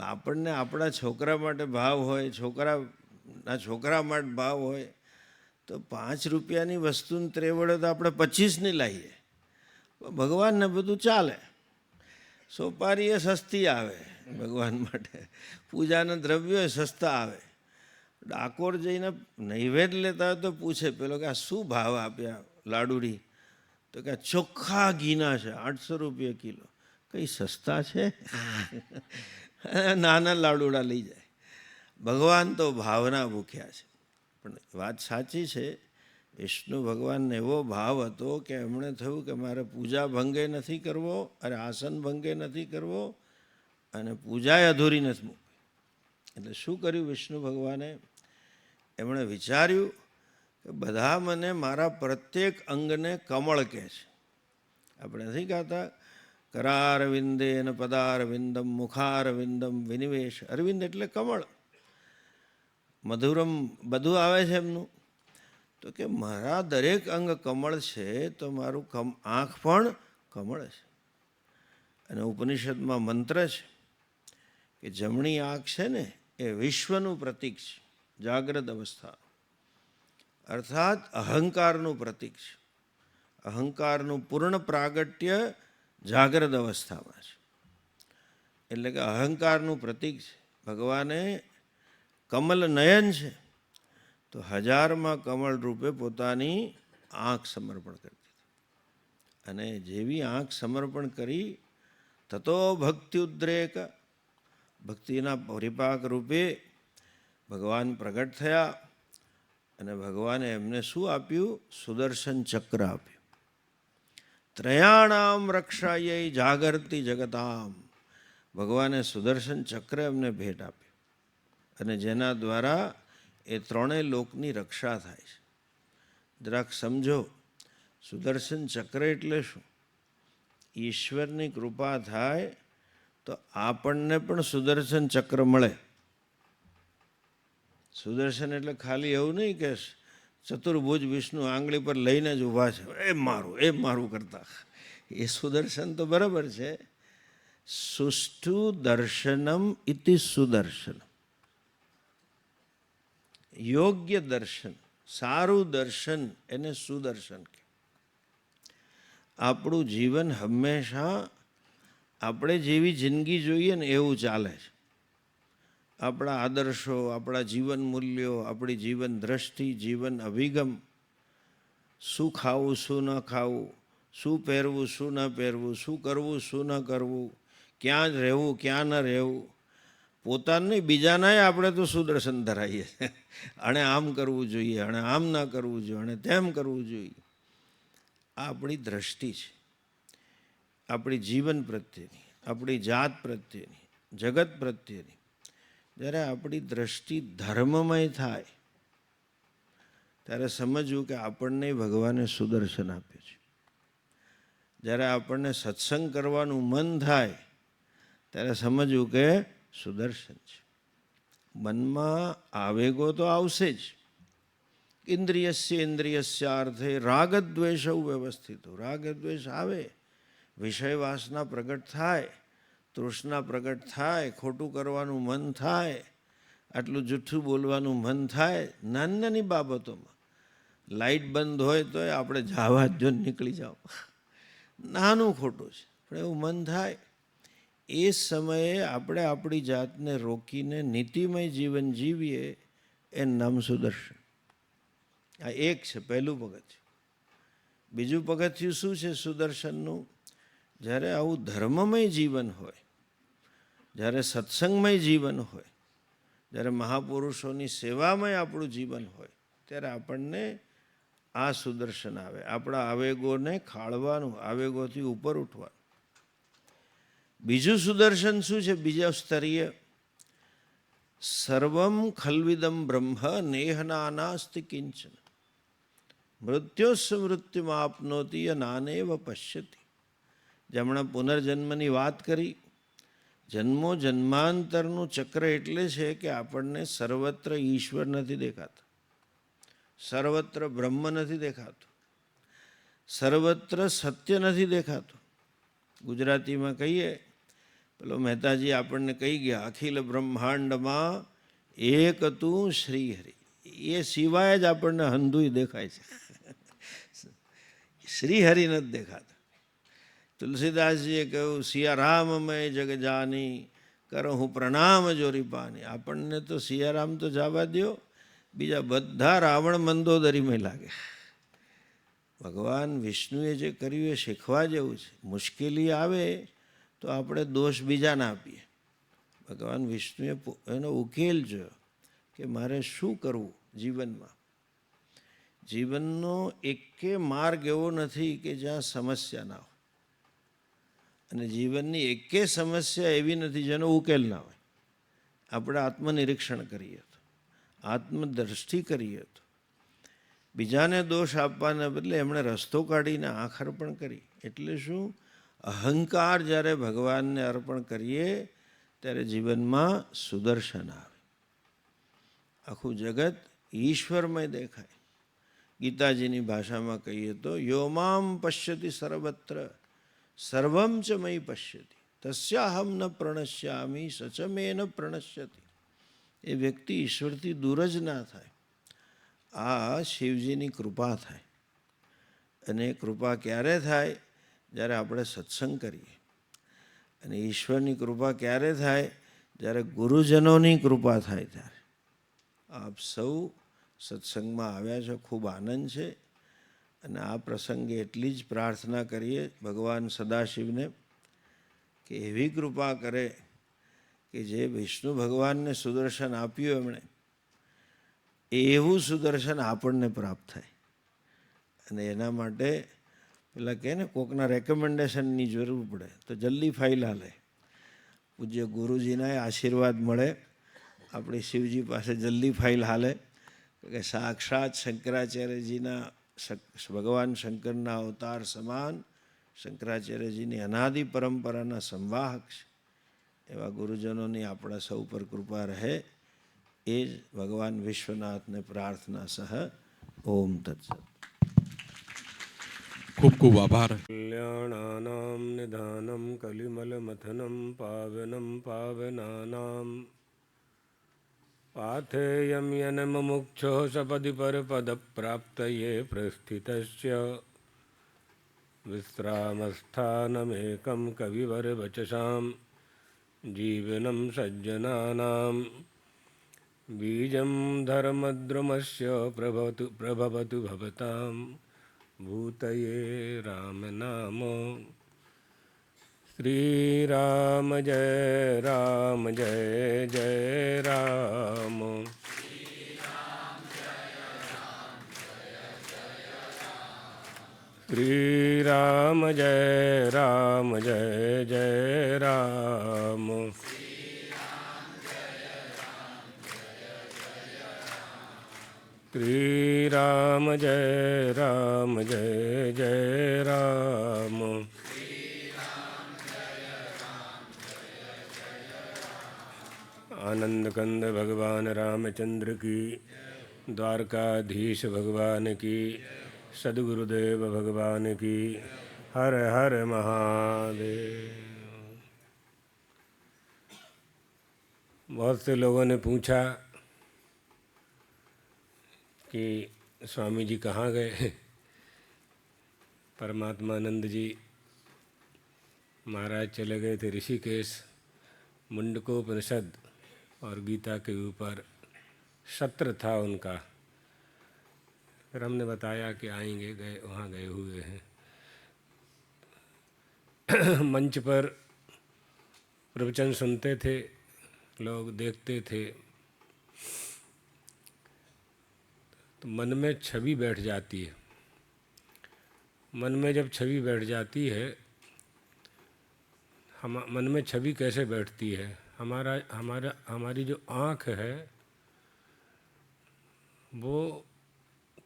આપણને આપણા છોકરા માટે ભાવ હોય, છોકરા માટે ભાવ હોય, તો 5 રૂપિયાની વસ્તુને ત્રેવડે તો આપણે 25ની લાવીએ. ભગવાનને બધું ચાલે. સોપારી એ સસ્તી આવે ભગવાન માટે, પૂજાના દ્રવ્યો એ સસ્તા આવે. ડાકોર જઈને નૈવેદ્ય લેતા હોય તો પૂછે પેલો કે આ શું ભાવ આપ્યા લાડુડી? તો કે ચોખ્ખા ઘીના છે, 800 રૂપિયા કિલો. કંઈ સસ્તા છે? નાના લાડુડા લઈ જાય. ભગવાન તો ભાવના ભૂખ્યા છે. પણ વાત સાચી છે, વિષ્ણુ ભગવાનને એવો ભાવ હતો કે એમણે થયું કે મારે પૂજા ભંગે નથી કરવો, અરે આસન ભંગે નથી કરવો, અને પૂજાએ અધૂરી નથી મૂકવી. એટલે શું કર્યું વિષ્ણુ ભગવાને? એમણે વિચાર્યું કે બધા મને મારા પ્રત્યેક અંગને કમળ કહે છે. આપણે નથી કહેતા કરારવિંદેન પદારવિંદમ મુખારવિંદમ વિનિવેશ. અરવિંદ એટલે કમળ. મધુરમ બધું આવે છે એમનું. તો કે મારા દરેક અંગ કમળ છે તો મારું આંખ પણ કમળ છે. અને ઉપનિષદમાં મંત્ર છે કે જમણી આંખ છે ને એ વિશ્વનું પ્રતીક છે, જાગ્રત અવસ્થા, અર્થાત અહંકારનું પ્રતીક છે. અહંકારનું પૂર્ણ પ્રાગટ્ય જાગ્રત અવસ્થામાં છે. એટલે કે અહંકારનું પ્રતીક છે. ભગવાને કમલ નયન છે તો 1000માં કમળ રૂપે પોતાની આંખ સમર્પણ કરી દીધી. અને જેવી આંખ સમર્પણ કરી તતો ભક્તિ ઉદ્રેક, ભક્તિના પરિપાક રૂપે ભગવાન પ્રગટ થયા. અને ભગવાને એમને શું આપ્યું? સુદર્શન ચક્ર આપ્યું. ત્રયાણામ રક્ષાય જાગર્તિ જગતામ, ભગવાને સુદર્શન ચક્ર એમને ભેટ આપ્યું. અને જેના દ્વારા એ ત્રણેય લોકની રક્ષા થાય છે. જરાક સમજો, સુદર્શન ચક્ર એટલે શું? ઈશ્વરની કૃપા થાય તો આપણને પણ સુદર્શન ચક્ર મળે. સુદર્શન એટલે ખાલી એવું નહીં કે ચતુર્ભુજ વિષ્ણુ આંગળી પર લઈને જ ઊભા છે, એ મારું કરતા. એ સુદર્શન તો બરાબર છે. સુષ્ઠુ દર્શનમ ઇતિ સુદર્શન, યોગ્ય દર્શન, સારું દર્શન એને સુદર્શન કહે. આપણું જીવન હંમેશા આપણે જેવી જિંદગી જોઈએ ને એવું ચાલે છે. આપણા આદર્શો, આપણા જીવન મૂલ્યો, આપણી જીવન દ્રષ્ટિ, જીવન અભિગમ, શું ખાવું શું ન ખાવું, શું પહેરવું શું ન પહેરવું, શું કરવું શું ન કરવું, ક્યાં જ રહેવું ક્યાં ન રહેવું, પોતાને નહીં બીજાનાય આપણે તો સુદર્શન ધરાવીએ. આણે આમ કરવું જોઈએ, આણે આમ ના કરવું જોઈએ, આણે તેમ કરવું જોઈએ. આ આપણી દ્રષ્ટિ છે, આપણી જીવન પ્રત્યેની, આપણી જાત પ્રત્યેની, જગત પ્રત્યેની. જ્યારે આપણી દ્રષ્ટિ ધર્મમય થાય ત્યારે સમજવું કે આપણને ભગવાને સુદર્શન આપ્યું છે. જ્યારે આપણને સત્સંગ કરવાનું મન થાય ત્યારે સમજવું કે સુદર્શન છે. મનમાં આવેગો તો આવશે જ. ઇન્દ્રિયસ્યાર્થે રાગદ્વેષૌ વ્યવસ્થિતો, રાગદ્વેષ આવે, વિષય વાસના પ્રગટ થાય, તૃષ્ણા પ્રગટ થાય, ખોટું કરવાનું મન થાય, આટલું જૂઠું બોલવાનું મન થાય. નાની નાની બાબતોમાં લાઇટ બંધ હોય તો આપણે જવા જ જો નીકળી જાઓ, નાનું ખોટું છે પણ એવું મન થાય. એ સમયે આપણે આપણી જાતને રોકીને નીતિમય જીવન જીવીએ, એ નામ સુદર્શન. આ એક છે, પહેલું પગથિયું. બીજું પગથિયું શું છે સુદર્શનનું? જ્યારે આવું ધર્મમય જીવન હોય, જ્યારે સત્સંગમય જીવન હોય, જ્યારે મહાપુરુષોની સેવામય આપણું જીવન હોય, ત્યારે આપણને આ સુદર્શન આવે. આપણા આવેગોને ખાળવાનું, આવેગોથી ઉપર ઉઠવાનું. બીજું સુદર્શન શું છે? બીજા સ્તરીય, સર્વમ ખલ્વિદમ બ્રહ્મ નેહનાનાસ્તિ કિંચન મૃત્યોસ્સ મૃત્યુમ આપનોતિ નાનેવ પશ્યતિ. જેમણે પુનર્જન્મની વાત કરી, જન્મો જન્માંતરનું ચક્ર એટલે છે કે આપણને સર્વત્ર ઈશ્વર નથી દેખાતા, સર્વત્ર બ્રહ્મ નથી દેખાતું, સર્વત્ર સત્ય નથી દેખાતું. ગુજરાતીમાં કહીએ, પેલો મહેતાજી આપણને કહી ગયા, અખિલ બ્રહ્માંડમાં એક તું શ્રીહરિ. એ સિવાય જ આપણને હંધુય દેખાય છે, શ્રીહરિ નથી દેખાતા. તુલસીદાસજીએ કહ્યું, સિયારામ મેં જગ જાની કરો હું પ્રણામ જોરી પાની. આપણને તો સિયારામ તો જવા દો, બીજા બધા રાવણ મંદોદરીમાં લાગે. ભગવાન વિષ્ણુએ જે કર્યું એ શીખવા જેવું છે. મુશ્કેલી આવે તો આપણે દોષ બીજાને આપીએ. ભગવાન વિષ્ણુએ એનો ઉકેલ જોયો કે મારે શું કરવું જીવનમાં. જીવનનો એકે માર્ગ એવો નથી કે જ્યાં સમસ્યા ના હોય, અને જીવનની એકે સમસ્યા એવી નથી જેનો ઉકેલ ના હોય. આપણે આત્મનિરીક્ષણ કરીએ તો, આત્મદ્રષ્ટિ કરીએ તો, બીજાને દોષ આપવાના બદલે એમણે રસ્તો કાઢીને આંખ અર્પણ કરી. એટલે શું? અહંકાર જ્યારે ભગવાનને અર્પણ કરીએ ત્યારે જીવનમાં સુદર્શન આવે. આખું જગત ઈશ્વરમય દેખાય. ગીતાજીની ભાષામાં કહીએ તો યોમામ પશ્યતિ સર્વત્ર સર્વમ ચ મયી પશ્યતિ તસ્યાહમ ન પ્રણશ્યામી સચ મે ન પ્રણશ્યતિ. એ વ્યક્તિ ઈશ્વરથી દૂર જ ના થાય. આ શિવજીની કૃપા થાય. અને એ કૃપા ક્યારે થાય? જ્યારે આપણે સત્સંગ કરીએ. અને ઈશ્વરની કૃપા ક્યારે થાય? જ્યારે ગુરુજનોની કૃપા થાય ત્યારે. આપ સૌ સત્સંગમાં આવ્યા છો, ખૂબ આનંદ છે. અને આ પ્રસંગે એટલી જ પ્રાર્થના કરીએ ભગવાન સદાશિવને કે એવી કૃપા કરે કે જે વિષ્ણુ ભગવાનને સુદર્શન આપ્યું એમણે, એવું સુદર્શન આપણને પ્રાપ્ત થાય. અને એના માટે પેલા કહે ને કોકના રેકમેન્ડેશનની જરૂર પડે તો જલ્દી ફાઇલ હાલે. પૂજ્ય ગુરુજીના આશીર્વાદ મળે, આપણી શિવજી પાસે જલ્દી ફાઇલ હાલે કે સાક્ષાત શંકરાચાર્યજીના ભગવાન શંકરના અવતાર સમાન શંકરાચાર્યજીની અનાદિ પરંપરાના સંવાહક છે એવા ગુરુજનોની આપણા સૌ પર કૃપા રહે, એ જ ભગવાન વિશ્વનાથને પ્રાર્થના સહ. ઓમ તત્સત. ખૂબ ખૂબ આભાર. કલ્યાણાનામ નિધાનમ કલિમલમથનમ પાવનમ પાવનાનામ પાથેયમ યન મુમુક્ષો સપદિ પરપદપ્રાપ્તયે પ્રસ્થિતસ્ય વિશ્રામસ્થાનમેકં કવિવરવચસાં જીવनं સજ્જનાનાં બીજં ધર્મદ્રુમસ્ય પ્રભવતુ ભવતાં ભૂતયે રામ નામ. શ્રી રામ જય રામ જય જય રામ. શ્રી રામ જય રામ જય જય રામ. શ્રી રામ જય રામ જય જય રામ. आनंद कंद भगवान रामचंद्र की, द्वारकाधीश भगवान की, सद्गुरुदेव भगवान की. हर हर महादेव. बहुत से लोगों ने पूछा कि स्वामी जी कहाँ गए. परमात्मानंद जी महाराज चले गए थे ऋषिकेश. मुंडकोपनिषद और गीता के ऊपर सत्र था उनका. फिर हमने बताया कि आएंगे, गए वहाँ गए हुए हैं. मंच पर प्रवचन सुनते थे लोग, देखते थे, तो मन में छवि बैठ जाती है. मन में जब छवि बैठ जाती है, मन में छवि कैसे बैठती है? हमारी जो आँख है वो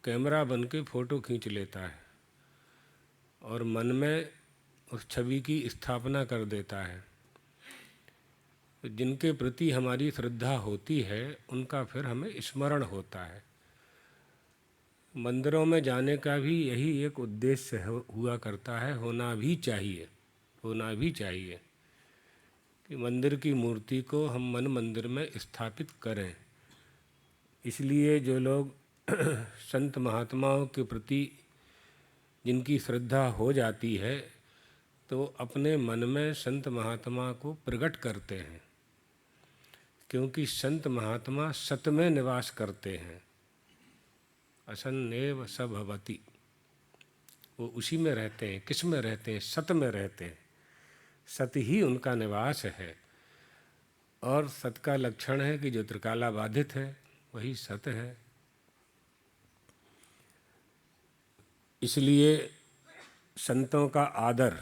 कैमरा बन के फ़ोटो खींच लेता है और मन में उस छवि की स्थापना कर देता है. जिनके प्रति हमारी श्रद्धा होती है उनका फिर हमें स्मरण होता है. मंदिरों में जाने का भी यही एक उद्देश्य हुआ करता है, होना भी चाहिए कि मंदिर की मूर्ति को हम मन मंदिर में स्थापित करें. इसलिए जो लोग संत महात्माओं के प्रति जिनकी श्रद्धा हो जाती है तो अपने मन में संत महात्मा को प्रकट करते हैं, क्योंकि संत महात्मा सत में निवास करते हैं. असन्नेव सभवति, वो उसी में रहते हैं. किस में रहते हैं? सत में रहते हैं. सत ही उनका निवास है. और सत का लक्षण है कि जो त्रिकाला बाधित है वही सत है. इसलिए संतों का आदर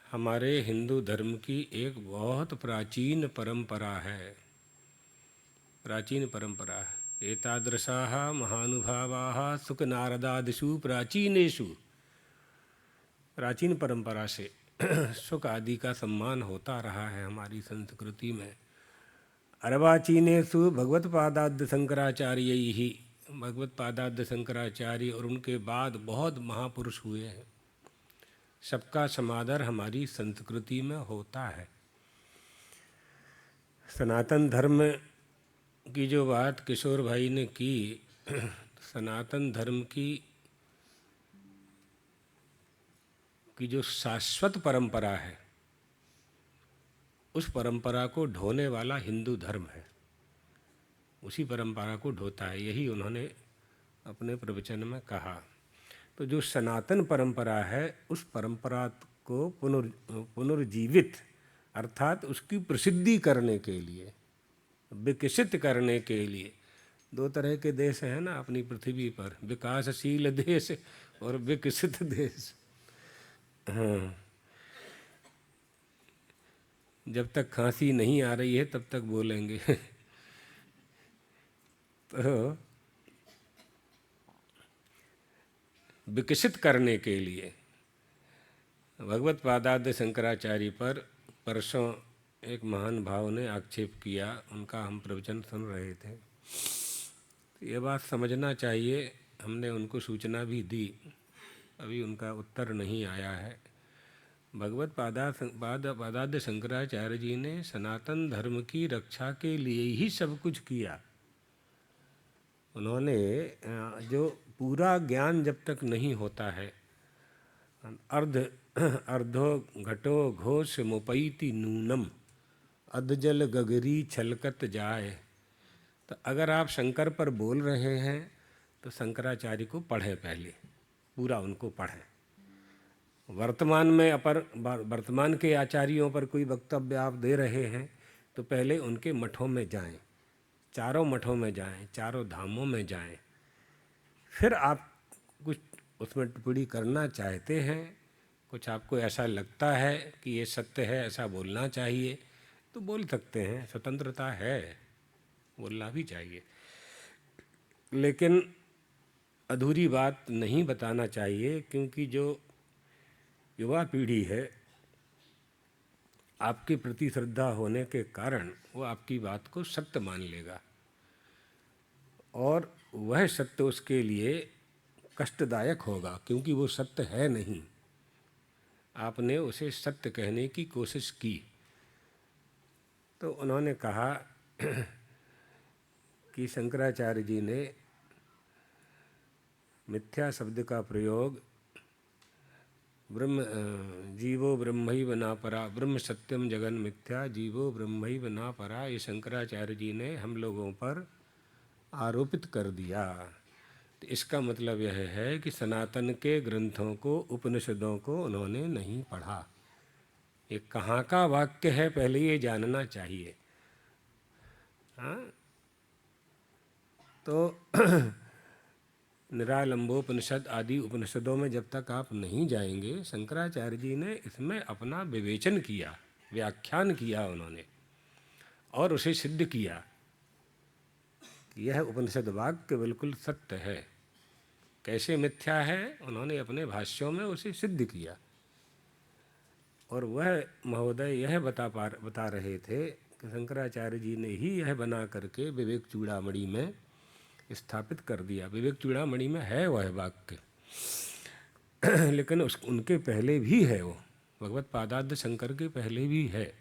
हमारे हिंदू धर्म की एक बहुत प्राचीन परंपरा है. प्राचीन परंपरा है. एतादृशाः महानुभावाः सुखनारदादिषु प्राचीनेषु. प्राचीन परंपरा से सुख आदि का सम्मान होता रहा है हमारी संस्कृति में. अर्वाचीनेषु भगवत्पादाद्य शंकराचार्यैः, भगवत्पादाद्य शंकराचार्य और उनके बाद बहुत महापुरुष हुए हैं। सबका समादर हमारी संस्कृति में होता है। सनातन धर्म की जो बात किशोर भाई ने की, सनातन धर्म की जो शाश्वत परंपरा है, उस परंपरा को ढोने वाला हिंदू धर्म है, उसी परंपरा को ढोता है, यही उन्होंने अपने प्रवचन में कहा। तो जो सनातन परंपरा है, उस परंपरा को पुनर्जीवित अर्थात उसकी प्रसिद्धि करने के लिए, विकसित करने के लिए, दो तरह के देश हैं ना अपनी पृथ्वी पर, विकासशील देश और विकसित देश। हाँ, जब तक खांसी नहीं आ रही है तब तक बोलेंगे। तो विकसित करने के लिए भगवत पादाद्य शंकराचार्य पर परसों एक महान भाव ने आक्षेप किया, उनका हम प्रवचन सुन रहे थे। ये बात समझना चाहिए, हमने उनको सूचना भी दी, अभी उनका उत्तर नहीं आया है। भगवत पादाद्य शंकराचार्य जी ने सनातन धर्म की रक्षा के लिए ही सब कुछ किया। उन्होंने जो पूरा ज्ञान जब तक नहीं होता है, अर्धो घटो घोष मुपैति नूनम अधजल गगरी छलकत जाए। तो अगर आप शंकर पर बोल रहे हैं तो शंकराचार्य को पढ़ें, पहले पूरा उनको पढ़ें। वर्तमान के आचार्यों पर कोई वक्तव्य आप दे रहे हैं तो पहले उनके मठों में जाएं, चारों मठों में जाएं, चारों धामों में जाएं। फिर आप कुछ उसमें टिप्पणी करना चाहते हैं, कुछ आपको ऐसा लगता है कि ये सत्य है, ऐसा बोलना चाहिए, तो बोल सकते हैं, स्वतंत्रता है, बोलना भी चाहिए। लेकिन अधूरी बात नहीं बताना चाहिए, क्योंकि जो युवा पीढ़ी है, आपके प्रति श्रद्धा होने के कारण वो आपकी बात को सत्य मान लेगा, और वह सत्य उसके लिए कष्टदायक होगा, क्योंकि वो सत्य है नहीं। आपने उसे सत्य कहने की कोशिश की। तो उन्होंने कहा कि शंकराचार्य जी ने मिथ्या शब्द का प्रयोग जीवो ब्रह्मैव न परा, ब्रह्म सत्यम जगन मिथ्या, जीवो ब्रह्मैव न परा, ये शंकराचार्य जी ने हम लोगों पर आरोपित कर दिया। तो इसका मतलब यह है कि सनातन के ग्रंथों को, उपनिषदों को उन्होंने नहीं पढ़ा। ये कहाँ का वाक्य है, पहले ये जानना चाहिए। हाँ, तो निरालंबोपनिषद आदि उपनिषदों में जब तक आप नहीं जाएंगे, शंकराचार्य जी ने इसमें अपना विवेचन किया, व्याख्यान किया उन्होंने, और उसे सिद्ध किया कि यह उपनिषद वाक्य बिल्कुल सत्य है। कैसे मिथ्या है, उन्होंने अपने भाष्यों में उसे सिद्ध किया। और वह महोदय यह बता रहे थे कि शंकराचार्य जी ने ही यह बना करके विवेक चूड़ामणि में स्थापित कर दिया। विवेक चूड़ामणि में है वह वाक्य, लेकिन उनके पहले भी है, वो भगवत पादाद्य शंकर के पहले भी है।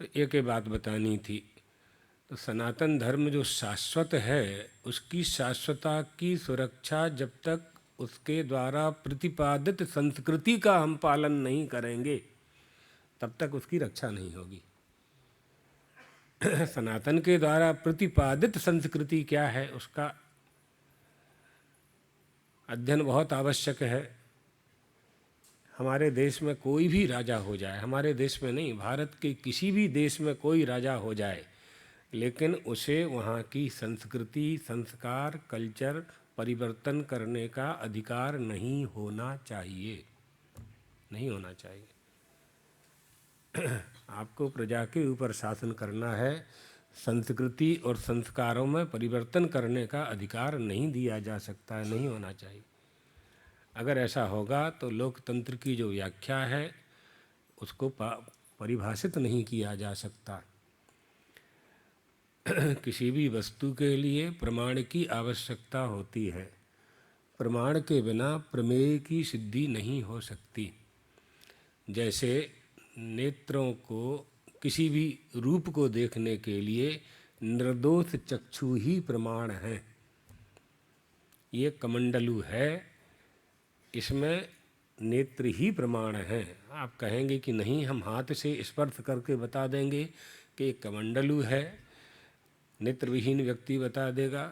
तो एक बात बतानी थी। तो सनातन धर्म जो शाश्वत है, उसकी शाश्वतता की सुरक्षा जब तक उसके द्वारा प्रतिपादित संस्कृति का हम पालन नहीं करेंगे, तब तक उसकी रक्षा नहीं होगी। सनातन के द्वारा प्रतिपादित संस्कृति क्या है, उसका अध्ययन बहुत आवश्यक है। हमारे देश में कोई भी राजा हो जाए, हमारे देश में नहीं, भारत के किसी भी देश में कोई राजा हो जाए, लेकिन उसे वहाँ की संस्कृति, संस्कार, कल्चर परिवर्तन करने का अधिकार नहीं होना चाहिए, नहीं होना चाहिए। आपको प्रजा के ऊपर शासन करना है, संस्कृति और संस्कारों में परिवर्तन करने का अधिकार नहीं दिया जा सकता है, नहीं होना चाहिए। अगर ऐसा होगा तो लोकतंत्र की जो व्याख्या है उसको परिभाषित नहीं किया जा सकता। किसी भी वस्तु के लिए प्रमाण की आवश्यकता होती है। प्रमाण के बिना प्रमेय की सिद्धि नहीं हो सकती। जैसे नेत्रों को किसी भी रूप को देखने के लिए निर्दोष चक्षु ही प्रमाण है। ये कमंडलू है, इसमें नेत्र ही प्रमाण है। आप कहेंगे कि नहीं, हम हाथ से स्पर्श करके बता देंगे कि कमंडलू है, नेत्र विहीन व्यक्ति बता देगा,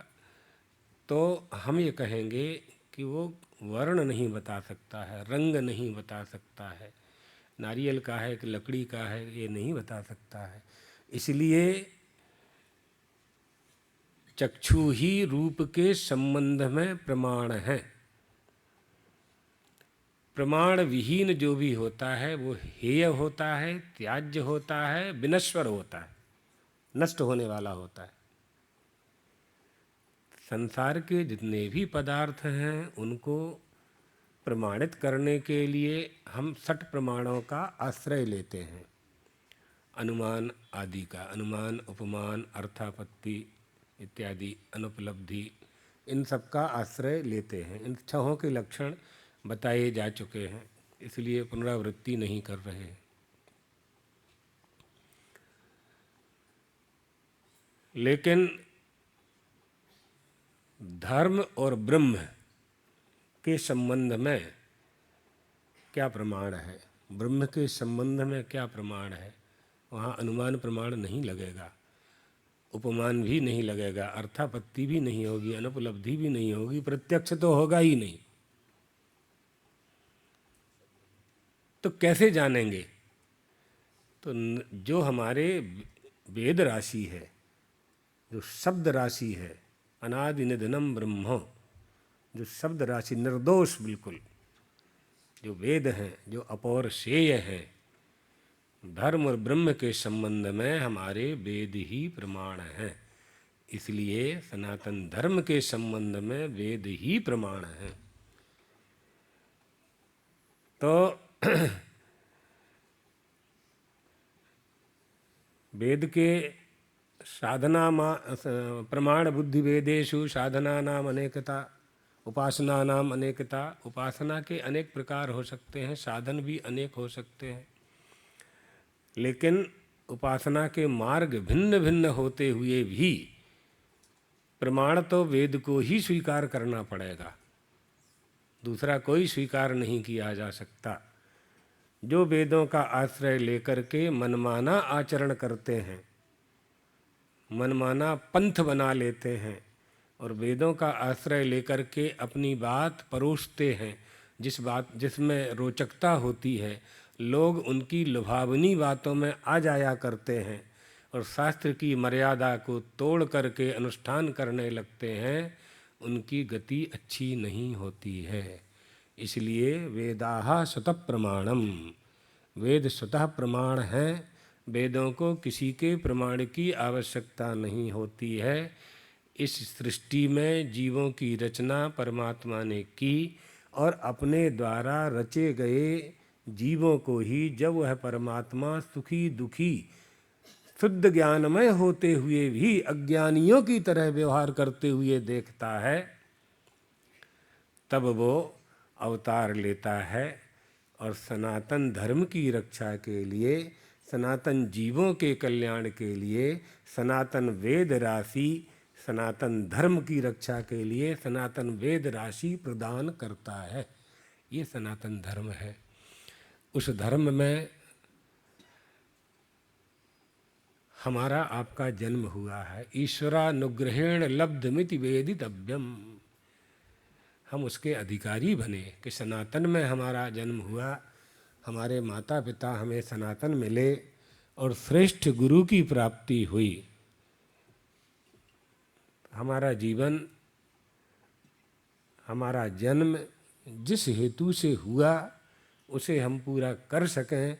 तो हम ये कहेंगे कि वो वर्ण नहीं बता सकता है, रंग नहीं बता सकता है, नारियल का है कि लकड़ी का है ये नहीं बता सकता है। इसलिए चक्षु ही रूप के संबंध में प्रमाण है। प्रमाण विहीन जो भी होता है वो हेय होता है, त्याज्य होता है, विनश्वर होता है, नष्ट होने वाला होता है। संसार के जितने भी पदार्थ हैं उनको प्रमाणित करने के लिए हम 6 प्रमाणों का आश्रय लेते हैं। अनुमान आदि का, अनुमान, उपमान, अर्थापत्ति इत्यादि, अनुपलब्धि, इन सब का आश्रय लेते हैं। इन 6 के लक्षण बताए जा चुके हैं, इसलिए पुनरावृत्ति नहीं कर रहे हैं। लेकिन धर्म और ब्रह्म के संबंध में क्या प्रमाण है, ब्रह्म के संबंध में क्या प्रमाण है, वहाँ अनुमान प्रमाण नहीं लगेगा, उपमान भी नहीं लगेगा, अर्थापत्ति भी नहीं होगी, अनुपलब्धि भी नहीं होगी, प्रत्यक्ष तो होगा ही नहीं। तो कैसे जानेंगे? तो जो हमारे वेद राशि है, जो शब्द राशि है, अनादि निधनम ब्रह्म, जो शब्द राशि निर्दोष बिल्कुल, जो वेद हैं, जो अपौरुषेय हैं, धर्म और ब्रह्म के संबंध में हमारे वेद ही प्रमाण हैं। इसलिए सनातन धर्म के संबंध में वेद ही प्रमाण हैं। तो वेद के साधना प्रमाण बुद्धि वेदेषु साधना नाम अनेकता, उपासना नाम अनेकता। उपासना के अनेक प्रकार हो सकते हैं, साधन भी अनेक हो सकते हैं, लेकिन उपासना के मार्ग भिन्न भिन्न होते हुए भी प्रमाण तो वेद को ही स्वीकार करना पड़ेगा, दूसरा कोई स्वीकार नहीं किया जा सकता। जो वेदों का आश्रय लेकर के मनमाना आचरण करते हैं, मनमाना पंथ बना लेते हैं और वेदों का आश्रय लेकर के अपनी बात परोसते हैं, जिसमें रोचकता होती है, लोग उनकी लुभावनी बातों में आ जाया करते हैं और शास्त्र की मर्यादा को तोड़ करके अनुष्ठान करने लगते हैं, उनकी गति अच्छी नहीं होती है। इसलिए वेदाः स्वतः प्रमाणम, वेद स्वतः प्रमाण हैं। वेदों को किसी के प्रमाण की आवश्यकता नहीं होती है। इस सृष्टि में जीवों की रचना परमात्मा ने की और अपने द्वारा रचे गए जीवों को ही जब वह परमात्मा सुखी दुखी शुद्ध ज्ञानमय होते हुए भी अज्ञानियों की तरह व्यवहार करते हुए देखता है, तब वो अवतार लेता है और सनातन धर्म की रक्षा के लिए, सनातन जीवों के कल्याण के लिए, सनातन वेद राशि, सनातन धर्म की रक्षा के लिए सनातन वेद राशि प्रदान करता है। ये सनातन धर्म है। उस धर्म में हमारा आपका जन्म हुआ है। ईश्वरानुग्रहेण लब्धमिति वेदितव्यम। हम उसके अधिकारी बने कि सनातन में हमारा जन्म हुआ, हमारे माता पिता हमें सनातन मिले और श्रेष्ठ गुरु की प्राप्ति हुई। हमारा जीवन, हमारा जन्म जिस हेतु से हुआ उसे हम पूरा कर सकें,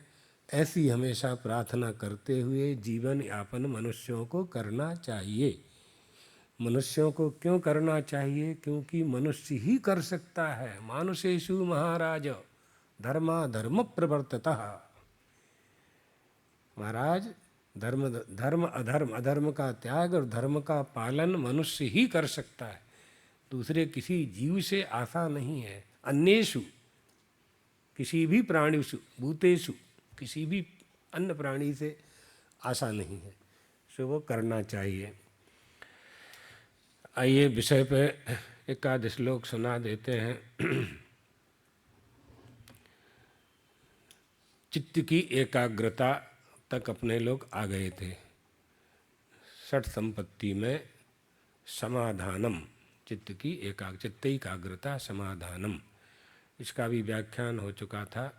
ऐसी हमेशा प्रार्थना करते हुए जीवन यापन मनुष्यों को करना चाहिए। मनुष्यों को क्यों करना चाहिए? क्योंकि मनुष्य ही कर सकता है। मानुषेषु महाराज धर्मा धर्म प्रवर्ततः। महाराज धर्म धर्म अधर्म, अधर्म का त्याग और धर्म का पालन मनुष्य ही कर सकता है, दूसरे किसी जीव से आशा नहीं है। अन्येषु, किसी भी प्राणीषु, भूतेषु, किसी भी अन्य प्राणी से आशा नहीं है, सो वो करना चाहिए। आइए विषय पे एकाध श्लोक सुना देते हैं। चित्त की एकाग्रता तक अपने लोग आ गए थे। षट संपत्ति में समाधानम, चित्त की एकाग्रता समाधानम, इसका भी व्याख्यान हो चुका था,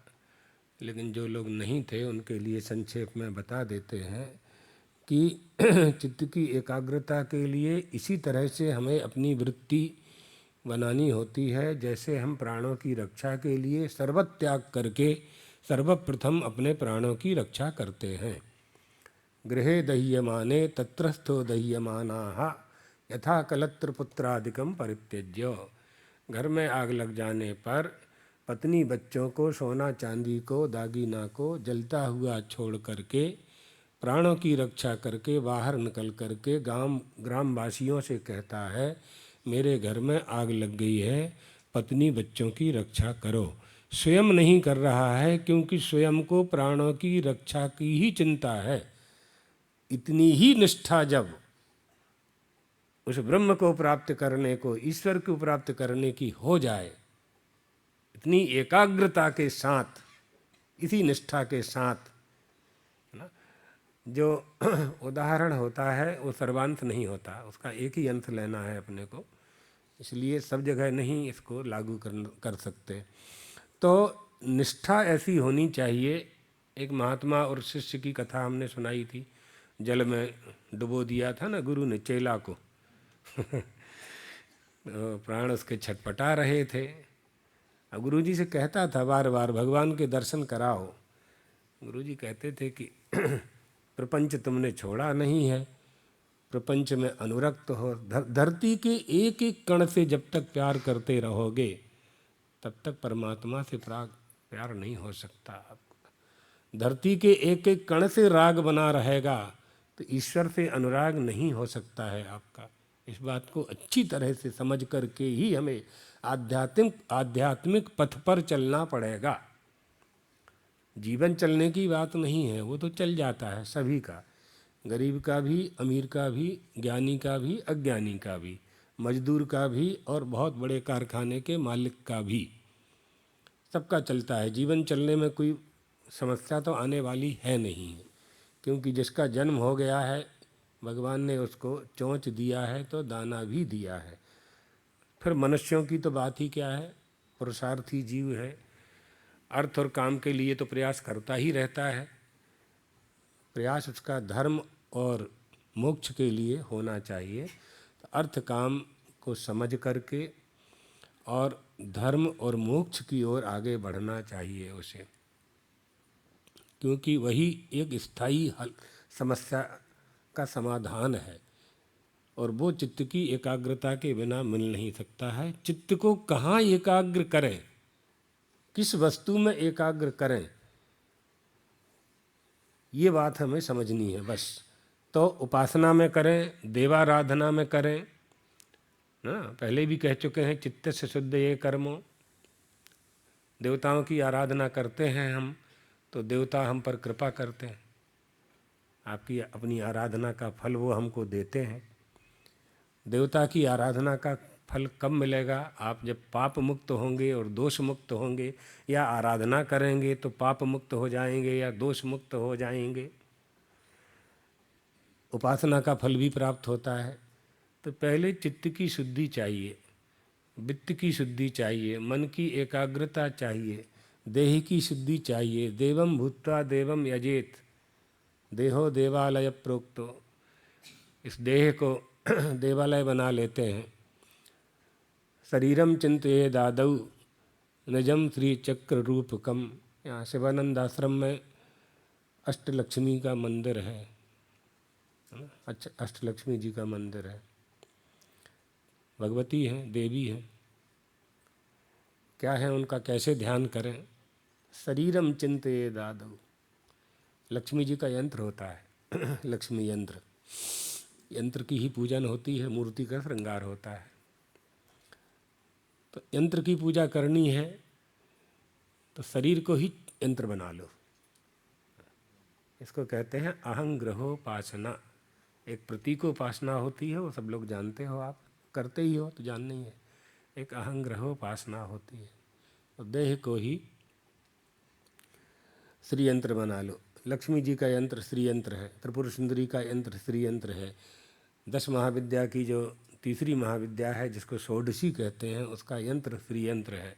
लेकिन जो लोग नहीं थे उनके लिए संक्षेप में बता देते हैं कि चित्त की एकाग्रता के लिए इसी तरह से हमें अपनी वृत्ति बनानी होती है, जैसे हम प्राणों की रक्षा के लिए सर्वत्याग करके सर्वप्रथम अपने प्राणों की रक्षा करते हैं। गृहे दह्यमाने तत्रस्थो दह्यमानाः यथा कलत्र पुत्रादिकम परित्यज्य। घर में आग लग जाने पर पत्नी बच्चों को, सोना चांदी को, दागीना को जलता हुआ छोड़ करके प्राणों की रक्षा करके बाहर निकल करके ग्रामवासियों से कहता है, मेरे घर में आग लग गई है, पत्नी बच्चों की रक्षा करो। स्वयं नहीं कर रहा है, क्योंकि स्वयं को प्राणों की रक्षा की ही चिंता है। इतनी ही निष्ठा जब उस ब्रह्म को प्राप्त करने को, ईश्वर को प्राप्त करने की हो जाए, इतनी एकाग्रता के साथ, इसी निष्ठा के साथ, है ना, जो उदाहरण होता है वो सर्वांत नहीं होता, उसका एक ही अंश लेना है अपने को, इसलिए सब जगह नहीं इसको लागू कर सकते। तो निष्ठा ऐसी होनी चाहिए। एक महात्मा और शिष्य की कथा हमने सुनाई थी, जल में डुबो दिया था ना गुरु ने चेला को। तो प्राण उसके छटपटा रहे थे। अब गुरु जी से कहता था बार बार, भगवान के दर्शन कराओ। गुरु जी कहते थे कि प्रपंच तुमने छोड़ा नहीं है, प्रपंच में अनुरक्त हो। धरती के एक एक कण से जब तक प्यार करते रहोगे तब तक परमात्मा से प्यार नहीं हो सकता। धरती के एक एक कण से राग बना रहेगा तो ईश्वर से अनुराग नहीं हो सकता है आपका। इस बात को अच्छी तरह से समझ करके ही हमें आध्यात्मिक पथ पर चलना पड़ेगा। जीवन चलने की बात नहीं है, वो तो चल जाता है सभी का, गरीब का भी, अमीर का भी, ज्ञानी का भी, अज्ञानी का भी, मजदूर का भी और बहुत बड़े कारखाने के मालिक का भी, सबका चलता है। जीवन चलने में कोई समस्या तो आने वाली है नहीं, क्योंकि जिसका जन्म हो गया है भगवान ने उसको चोंच दिया है तो दाना भी दिया है। फिर मनुष्यों की तो बात ही क्या है, पुरुषार्थी जीव है, अर्थ और काम के लिए तो प्रयास करता ही रहता है। प्रयास उसका धर्म और मोक्ष के लिए होना चाहिए। तो अर्थ काम को समझ करके और धर्म और मोक्ष की ओर आगे बढ़ना चाहिए उसे, क्योंकि वही एक स्थायी हल समस्या का समाधान है, और वो चित्त की एकाग्रता के बिना मिल नहीं सकता है। चित्त को कहाँ एकाग्र करें, किस वस्तु में एकाग्र करें, ये बात हमें समझनी है बस। तो उपासना में करें, देवाराधना में करें ना, पहले भी कह चुके हैं, चित्त से शुद्ध ये कर्मो। देवताओं की आराधना करते हैं हम तो देवता हम पर कृपा करते हैं, आपकी अपनी आराधना का फल वो हमको देते हैं। देवता की आराधना का फल कब मिलेगा? आप जब पाप मुक्त होंगे और दोष मुक्त होंगे, या आराधना करेंगे तो पाप मुक्त हो जाएंगे या दोष मुक्त हो जाएंगे। उपासना का फल भी प्राप्त होता है। तो पहले चित्त की शुद्धि चाहिए, वित्त की शुद्धि चाहिए, मन की एकाग्रता चाहिए, देह की शुद्धि चाहिए। देवम भूत्वा देवम यजेत, देहो देवालय प्रोक्तो। इस देह को देवालय बना लेते हैं। शरीरम चिंतयेदादौ निजम श्री चक्र रूपकम। यहाँ शिवानंद आश्रम में अष्टलक्ष्मी का मंदिर है, अच्छा, अष्टलक्ष्मी जी का मंदिर है, भगवती हैं, देवी हैं। क्या है उनका, कैसे ध्यान करें? शरीरम चिंतयेदादौ, लक्ष्मी जी का यंत्र होता है लक्ष्मी यंत्र, यंत्र की ही पूजन होती है, मूर्ति का श्रृंगार होता है। तो यंत्र की पूजा करनी है तो शरीर को ही यंत्र बना लो। इसको कहते हैं अहंग्रहोपासना। एक प्रतीकोपासना होती है, वो सब लोग जानते हो, आप करते ही हो तो जानना ही है। एक अहंग्रहोपासना होती है, तो देह को ही श्री यंत्र बना लो। लक्ष्मी जी का यंत्र श्री यंत्र है, त्रिपुर सुंदरी का यंत्र श्री यंत्र है। 10 महाविद्या की जो तीसरी महाविद्या है जिसको षोडशी कहते हैं, उसका यंत्र श्री यंत्र है।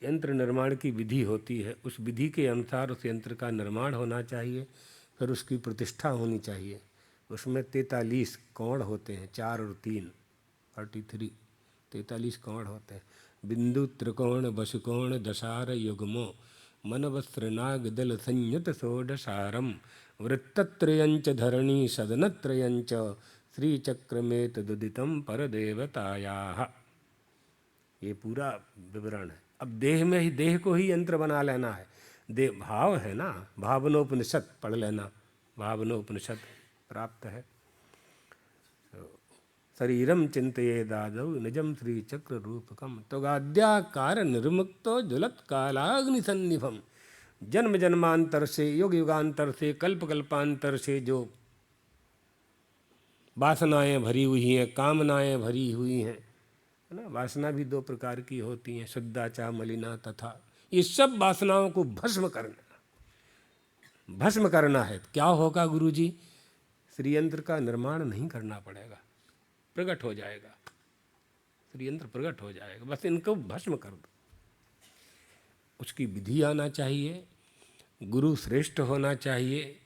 यंत्र निर्माण की विधि होती है, उस विधि के अनुसार उस यंत्र का निर्माण होना चाहिए, फिर उसकी प्रतिष्ठा होनी चाहिए। उसमें 43 कोण होते हैं, 4 और 3 43 43 कोण होते हैं। बिंदु त्रिकोण वशुकोण दशार युग्मो मनवस्त्रनाग दल संयुत षोडशारम वृत्तत्रयंच धरणी सदनत्रयंच श्रीचक्रमेत दुदितम परदेवतायाः। ये पूरा विवरण है। अब देह में ही, देह को ही यंत्र बना लेना है। देह भाव है ना, भावनोपनिषद पढ़ लेना, भावनोपनिषद प्राप्त है। शरीरम चिंतयेदादौ निजम श्री चक्र रूपकम त्वगाद्याकार निर्मुक्तो ज्वलत कालाग्निसन्निभम। जन्म जन्मांतर से, युग युगांतर से, कल्प कल्पांतर से जो वासनाएं भरी हुई हैं, कामनाएं भरी हुई हैं, है ना। वासना भी 2 प्रकार की होती हैं, शुद्धाचा मलिना तथा। ये सब वासनाओं को भस्म करना है। क्या होगा गुरुजी? श्रीयंत्र का निर्माण नहीं करना पड़ेगा, प्रकट हो जाएगा, श्रीयंत्र प्रकट हो जाएगा। बस इनको भस्म कर दो। उसकी विधि आना चाहिए, गुरु श्रेष्ठ होना चाहिए।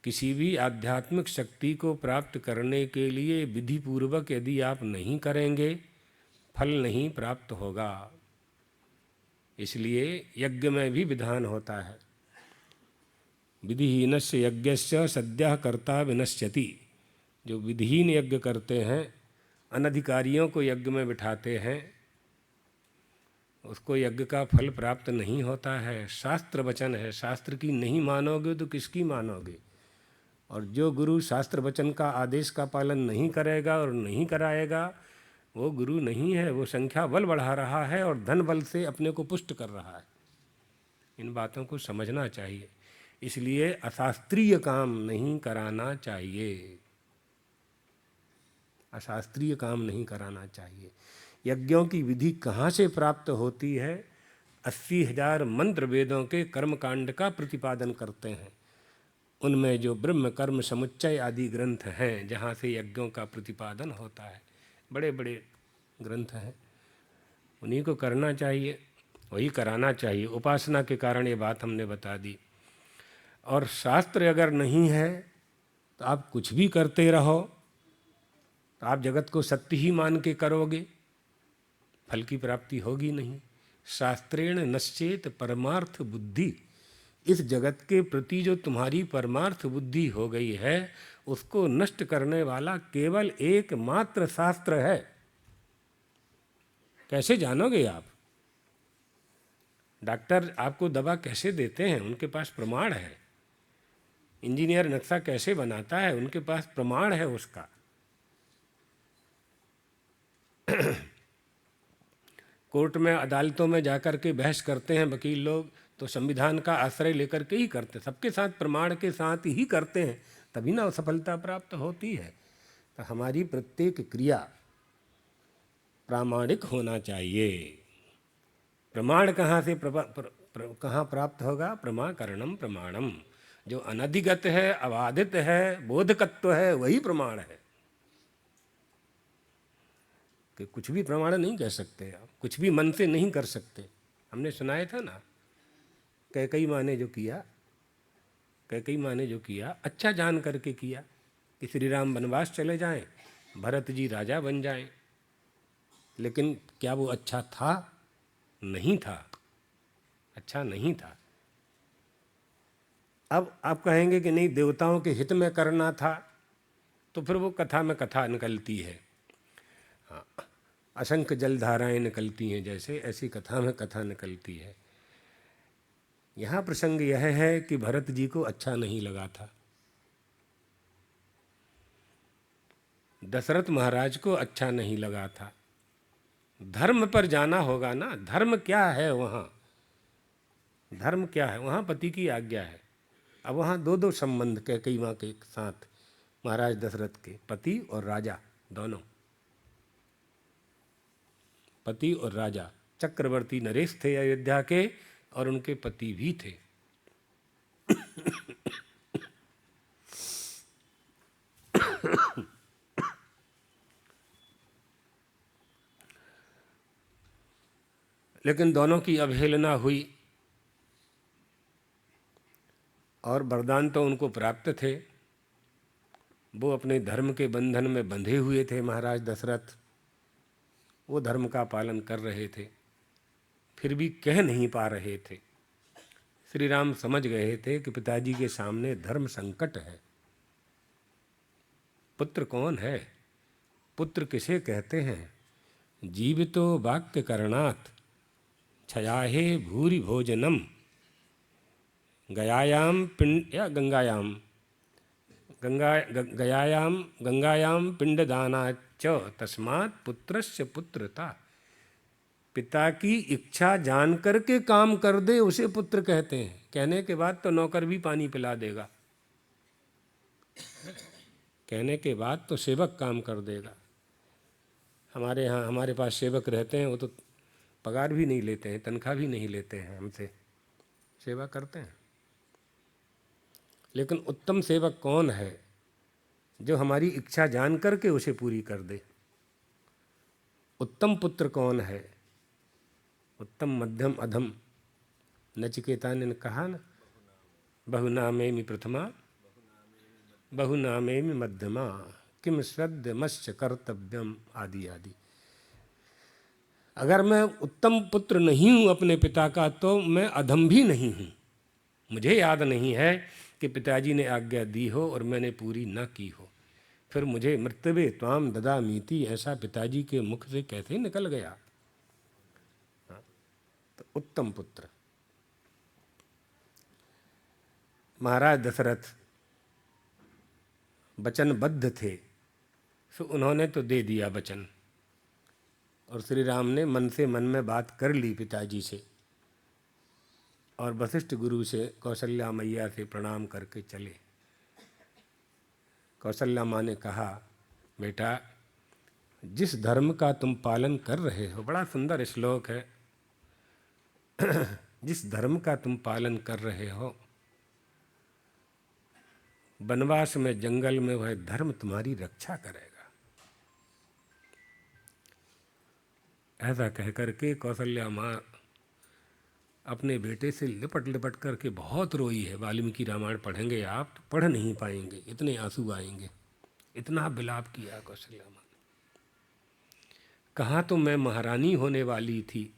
किसी भी आध्यात्मिक शक्ति को प्राप्त करने के लिए विधि पूर्वक यदि आप नहीं करेंगे, फल नहीं प्राप्त होगा। इसलिए यज्ञ में भी विधान होता है। विधिहीनस्य यज्ञस्य सद्यः कर्ता विनश्यति। जो विधिहीन यज्ञ करते हैं, अनधिकारियों को यज्ञ में बिठाते हैं, उसको यज्ञ का फल प्राप्त नहीं होता है। शास्त्र वचन है, शास्त्र की नहीं मानोगे तो किसकी मानोगे? और जो गुरु शास्त्र वचन का आदेश का पालन नहीं करेगा और नहीं कराएगा, वो गुरु नहीं है, वो संख्या बल बढ़ा रहा है और धन बल से अपने को पुष्ट कर रहा है। इन बातों को समझना चाहिए। इसलिए अशास्त्रीय काम नहीं कराना चाहिए, अशास्त्रीय काम नहीं कराना चाहिए। यज्ञों की विधि कहाँ से प्राप्त होती है? 80,000 मंत्र वेदों के कर्मकांड का प्रतिपादन करते हैं। उनमें जो ब्रह्म कर्म समुच्चय आदि ग्रंथ हैं, जहाँ से यज्ञों का प्रतिपादन होता है, बड़े बड़े ग्रंथ हैं, उन्हीं को करना चाहिए, वही कराना चाहिए। उपासना के कारण ये बात हमने बता दी। और शास्त्र अगर नहीं है तो आप कुछ भी करते रहो, तो आप जगत को सत्य ही मान के करोगे, फल की प्राप्ति होगी नहीं। शास्त्रेण नश्चेत परमार्थ बुद्धि। इस जगत के प्रति जो तुम्हारी परमार्थ बुद्धि हो गई है, उसको नष्ट करने वाला केवल एकमात्र शास्त्र है। कैसे जानोगे आप? डॉक्टर आपको दवा कैसे देते हैं? उनके पास प्रमाण है। इंजीनियर नक्शा कैसे बनाता है? उनके पास प्रमाण है उसका। कोर्ट में, अदालतों में जाकर के बहस करते हैं वकील लोग, तो संविधान का आश्रय लेकर के ही करते, सबके साथ प्रमाण के साथ ही करते हैं, तभी ना सफलता प्राप्त होती है। तो हमारी प्रत्येक क्रिया प्रामाणिक होना चाहिए। प्रमाण कहाँ से कहाँ प्राप्त होगा? प्रमाकरणम प्रमाणम। जो अनधिगत है, अबाधित है, बोधकत्व है, वही प्रमाण है। कि कुछ भी प्रमाण नहीं कह सकते आप, कुछ भी मन से नहीं कर सकते। हमने सुनाया था ना, कैकई माँ ने जो किया, कैकई माँ ने जो किया, अच्छा जान करके किया कि श्री राम वनवास चले जाएं, भरत जी राजा बन जाएं। लेकिन क्या वो अच्छा था? नहीं था, अच्छा नहीं था। अब आप कहेंगे कि नहीं, देवताओं के हित में करना था, तो फिर वो कथा में कथा निकलती है। हाँ, असंख्य जलधाराएं निकलती हैं, जैसे ऐसी कथा में कथा निकलती है। यहाँ प्रसंग यह है कि भरत जी को अच्छा नहीं लगा था, दशरथ महाराज को अच्छा नहीं लगा था। धर्म पर जाना होगा ना, धर्म क्या है वहाँ, धर्म क्या है वहाँ, पति की आज्ञा है। अब वहाँ दो दो संबंध कैकेयी माँ के साथ, महाराज दशरथ के पति और राजा दोनों, पति और राजा। चक्रवर्ती नरेश थे अयोध्या के और उनके पति भी थे। लेकिन दोनों की अवहेलना हुई और वरदान तो उनको प्राप्त थे, वो अपने धर्म के बंधन में बंधे हुए थे। महाराज दशरथ वो धर्म का पालन कर रहे थे, फिर भी कह नहीं पा रहे थे। श्री राम समझ गए थे कि पिताजी के सामने धर्म संकट है। पुत्र कौन है, पुत्र किसे कहते हैं? जीवितो वाक्य करणात् छयाहे भूरि भोजनम गयायाम पिंड या गंगायाम गंगायाम पिंडदानाच्च तस्मात् पुत्रस्य पुत्रता। पिता की इच्छा जान करके काम कर दे उसे पुत्र कहते हैं। कहने के बाद तो नौकर भी पानी पिला देगा, कहने के बाद तो सेवक काम कर देगा। हमारे यहाँ हमारे पास सेवक रहते हैं, वो तो पगार भी नहीं लेते हैं, तनख्वाह भी नहीं लेते हैं, हमसे सेवा करते हैं। लेकिन उत्तम सेवक कौन है? जो हमारी इच्छा जान करके उसे पूरी कर दे। उत्तम पुत्र कौन है? उत्तम मध्यम अधम। नचिकेता ने कहा ना, बहुनामेमि प्रथमा बहुनामेमि मध्यमा किम श्रद्धमश्च कर्तव्यम आदि आदि। अगर मैं उत्तम पुत्र नहीं हूँ अपने पिता का, तो मैं अधम भी नहीं हूँ। मुझे याद नहीं है कि पिताजी ने आज्ञा दी हो और मैंने पूरी न की हो, फिर मुझे मृतवे त्वाम ददामीति ऐसा पिताजी के मुख से कैसे निकल गया? तो उत्तम पुत्र महाराज दशरथ वचनबद्ध थे, तो उन्होंने तो दे दिया वचन। और श्री राम ने मन से मन में बात कर ली पिताजी से, और वशिष्ठ गुरु से कौशल्या मैया से प्रणाम करके चले। कौशल्या माँ ने कहा, बेटा जिस धर्म का तुम पालन कर रहे हो, बड़ा सुंदर श्लोक है, जिस धर्म का तुम पालन कर रहे हो, वनवास में जंगल में वह धर्म तुम्हारी रक्षा करेगा। ऐसा कह करके कौशल्या माँ अपने बेटे से लिपट लिपट करके बहुत रोई है। वाल्मीकि रामायण पढ़ेंगे आप तो पढ़ नहीं पाएंगे, इतने आंसू आएंगे। इतना विलाप किया कौशल्या माँ ने। कहाँ तो मैं महारानी होने वाली थी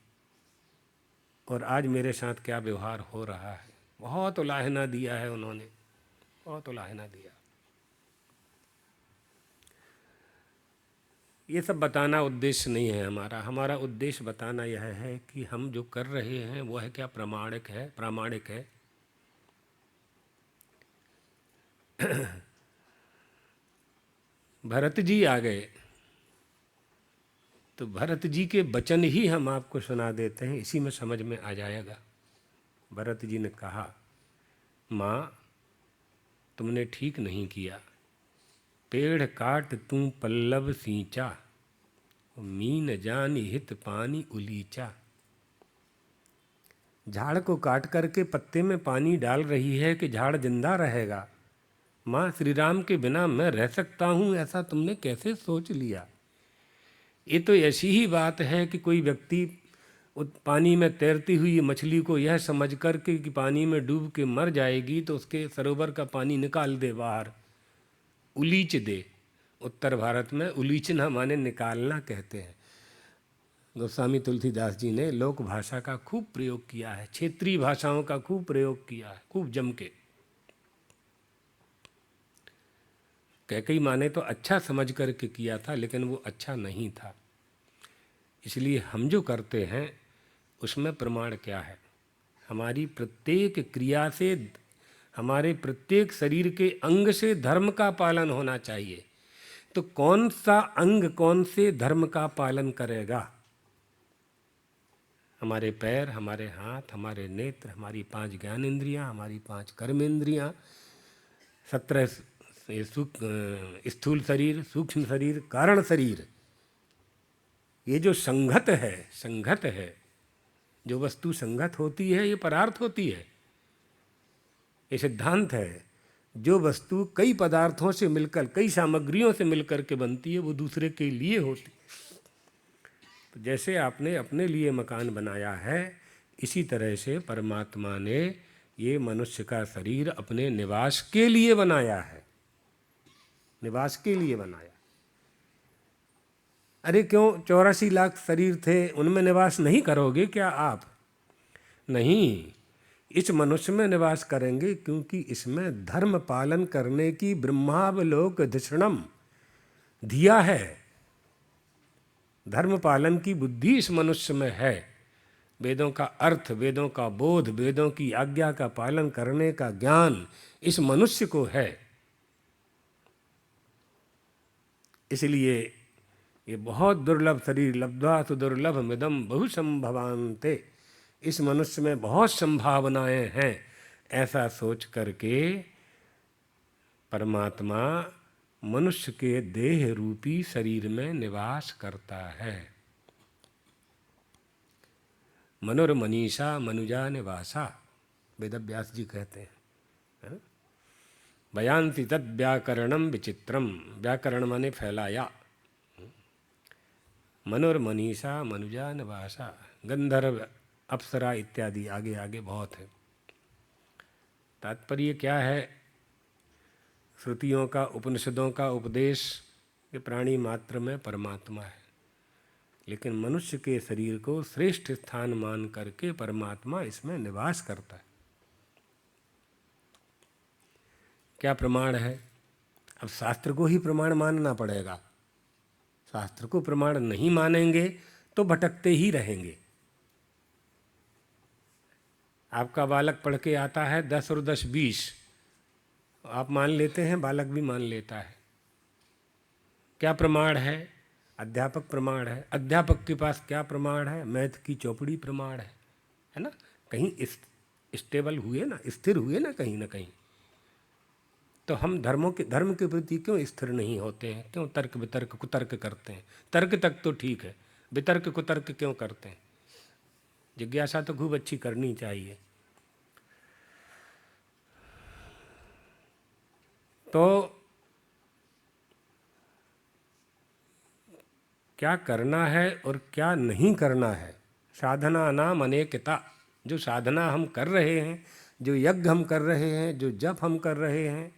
और आज मेरे साथ क्या व्यवहार हो रहा है। बहुत उलाहना दिया है उन्होंने, बहुत उलाहना दिया। ये सब बताना उद्देश्य नहीं है हमारा। हमारा उद्देश्य बताना यह है कि हम जो कर रहे हैं वो है क्या प्रामाणिक है, प्रामाणिक है। भरत जी आ गए तो भरत जी के वचन ही हम आपको सुना देते हैं, इसी में समझ में आ जाएगा। भरत जी ने कहा, माँ तुमने ठीक नहीं किया। पेड़ काट तू पल्लव सींचा, मीन जानी हित पानी उलीचा। झाड़ को काट करके पत्ते में पानी डाल रही है कि झाड़ जिंदा रहेगा। माँ श्री राम के बिना मैं रह सकता हूँ, ऐसा तुमने कैसे सोच लिया? ये तो ऐसी ही बात है कि कोई व्यक्ति पानी में तैरती हुई मछली को यह समझ करके कि पानी में डूब के मर जाएगी तो उसके सरोवर का पानी निकाल दे बाहर, उलीच दे। उत्तर भारत में उलीचना माने निकालना कहते हैं। गोस्वामी तुलसीदास जी ने लोक भाषा का खूब प्रयोग किया है, क्षेत्रीय भाषाओं का खूब प्रयोग किया है, खूब जम के। कैकेयी माँ ने तो अच्छा समझ करके किया था, लेकिन वो अच्छा नहीं था। इसलिए हम जो करते हैं उसमें प्रमाण क्या है? हमारी प्रत्येक क्रिया से, हमारे प्रत्येक शरीर के अंग से धर्म का पालन होना चाहिए। तो कौन सा अंग कौन से धर्म का पालन करेगा? हमारे पैर, हमारे हाथ, हमारे नेत्र, हमारी 5 ज्ञान इंद्रियां, हमारी 5 कर्म इंद्रियां, 17 स्थूल शरीर, सूक्ष्म शरीर, कारण शरीर। ये जो संघत है, जो वस्तु संगत होती है ये पदार्थ होती है। ये सिद्धांत है, जो वस्तु कई पदार्थों से मिलकर, कई सामग्रियों से मिलकर के बनती है वो दूसरे के लिए होती है। तो जैसे आपने अपने लिए मकान बनाया है, इसी तरह से परमात्मा ने ये मनुष्य का शरीर अपने निवास के लिए बनाया है, निवास के लिए बनाया। अरे क्यों 84 लाख शरीर थे, उनमें निवास नहीं करोगे क्या आप? नहीं, इस मनुष्य में निवास करेंगे क्योंकि इसमें धर्म पालन करने की ब्रह्मावलोक धिषणम दिया है। धर्म पालन की बुद्धि इस मनुष्य में है। वेदों का अर्थ, वेदों का बोध, वेदों की आज्ञा का पालन करने का ज्ञान इस मनुष्य को है। इसलिए ये बहुत दुर्लभ शरीर, लब्ध्वा तु दुर्लभमिदं बहुसंभवान्ते, इस मनुष्य में बहुत संभावनाएं हैं, ऐसा सोच करके परमात्मा मनुष्य के देह रूपी शरीर में निवास करता है। मनुर्मनीषा मनुजा निवासा, वेदव्यास जी कहते हैं। बयान्ति तद व्याकरणम विचित्रम, व्याकरण माने फैलाया। मनुर्मनीषा मनुजा निवासा, गंधर्व, अप्सरा इत्यादि आगे आगे बहुत है। तात्पर्य क्या है? श्रुतियों का, उपनिषदों का उपदेश कि प्राणी मात्र में परमात्मा है, लेकिन मनुष्य के शरीर को श्रेष्ठ स्थान मान करके परमात्मा इसमें निवास करता है। क्या प्रमाण है? अब शास्त्र को ही प्रमाण मानना पड़ेगा। शास्त्र को प्रमाण नहीं मानेंगे तो भटकते ही रहेंगे। आपका बालक पढ़ के आता है 10 और 10 20, आप मान लेते हैं, बालक भी मान लेता है। क्या प्रमाण है? अध्यापक प्रमाण है। अध्यापक के पास क्या प्रमाण है? मैथ की चौपड़ी प्रमाण है ना? कहीं स्टेबल हुए ना, स्थिर हुए ना कहीं ना कहीं। तो हम धर्म के प्रति क्यों स्थिर नहीं होते हैं? क्यों तर्क वितर्क कुतर्क करते हैं? तर्क तक तो ठीक है, वितर्क कुतर्क क्यों करते हैं? जिज्ञासा तो खूब अच्छी करनी चाहिए। तो क्या करना है और क्या नहीं करना है? साधना नाम अनेकता। जो साधना हम कर रहे हैं, जो यज्ञ हम कर रहे हैं, जो जप हम कर रहे हैं,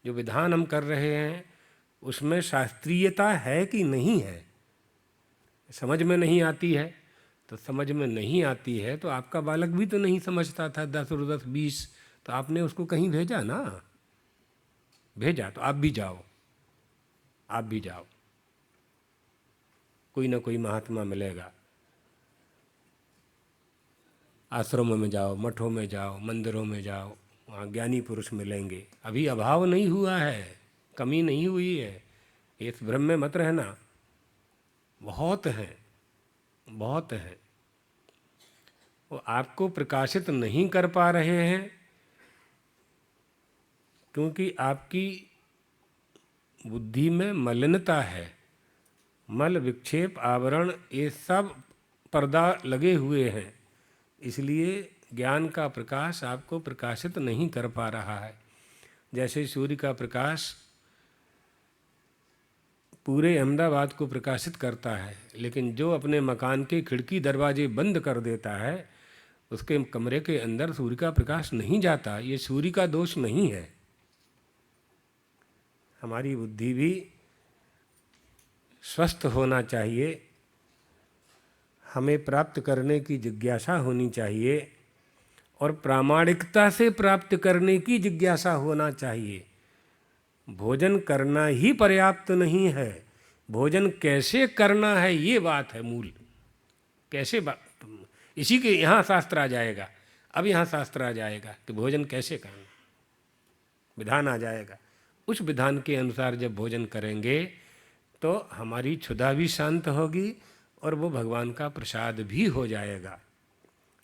जो विधान हम कर रहे हैं, उसमें शास्त्रीयता है कि नहीं है? समझ में नहीं आती है तो समझ में नहीं आती है। तो आपका बालक भी तो नहीं समझता था 10 और 10 20, तो आपने उसको कहीं भेजा ना, भेजा तो आप भी जाओ, आप भी जाओ। कोई ना कोई महात्मा मिलेगा, आश्रमों में जाओ, मठों में जाओ, मंदिरों में जाओ, वहाँ ज्ञानी पुरुष मिलेंगे। अभी अभाव नहीं हुआ है, कमी नहीं हुई है, इस भ्रम में मत रहना। बहुत हैं, बहुत हैं। वो आपको प्रकाशित नहीं कर पा रहे हैं क्योंकि आपकी बुद्धि में मलिनता है। मल, विक्षेप, आवरण, ये सब पर्दा लगे हुए हैं, इसलिए ज्ञान का प्रकाश आपको प्रकाशित नहीं कर पा रहा है। जैसे सूर्य का प्रकाश पूरे अहमदाबाद को प्रकाशित करता है, लेकिन जो अपने मकान के खिड़की दरवाजे बंद कर देता है, उसके कमरे के अंदर सूर्य का प्रकाश नहीं जाता। ये सूर्य का दोष नहीं है। हमारी बुद्धि भी स्वस्थ होना चाहिए, हमें प्राप्त करने की जिज्ञासा होनी चाहिए और प्रामाणिकता से प्राप्त करने की जिज्ञासा होना चाहिए। भोजन करना ही पर्याप्त नहीं है, भोजन कैसे करना है ये बात है मूल। कैसे इसी के यहाँ शास्त्र आ जाएगा। अब यहाँ शास्त्र आ जाएगा कि भोजन कैसे करना, विधान आ जाएगा। उस विधान के अनुसार जब भोजन करेंगे तो हमारी क्षुधा भी शांत होगी और वो भगवान का प्रसाद भी हो जाएगा।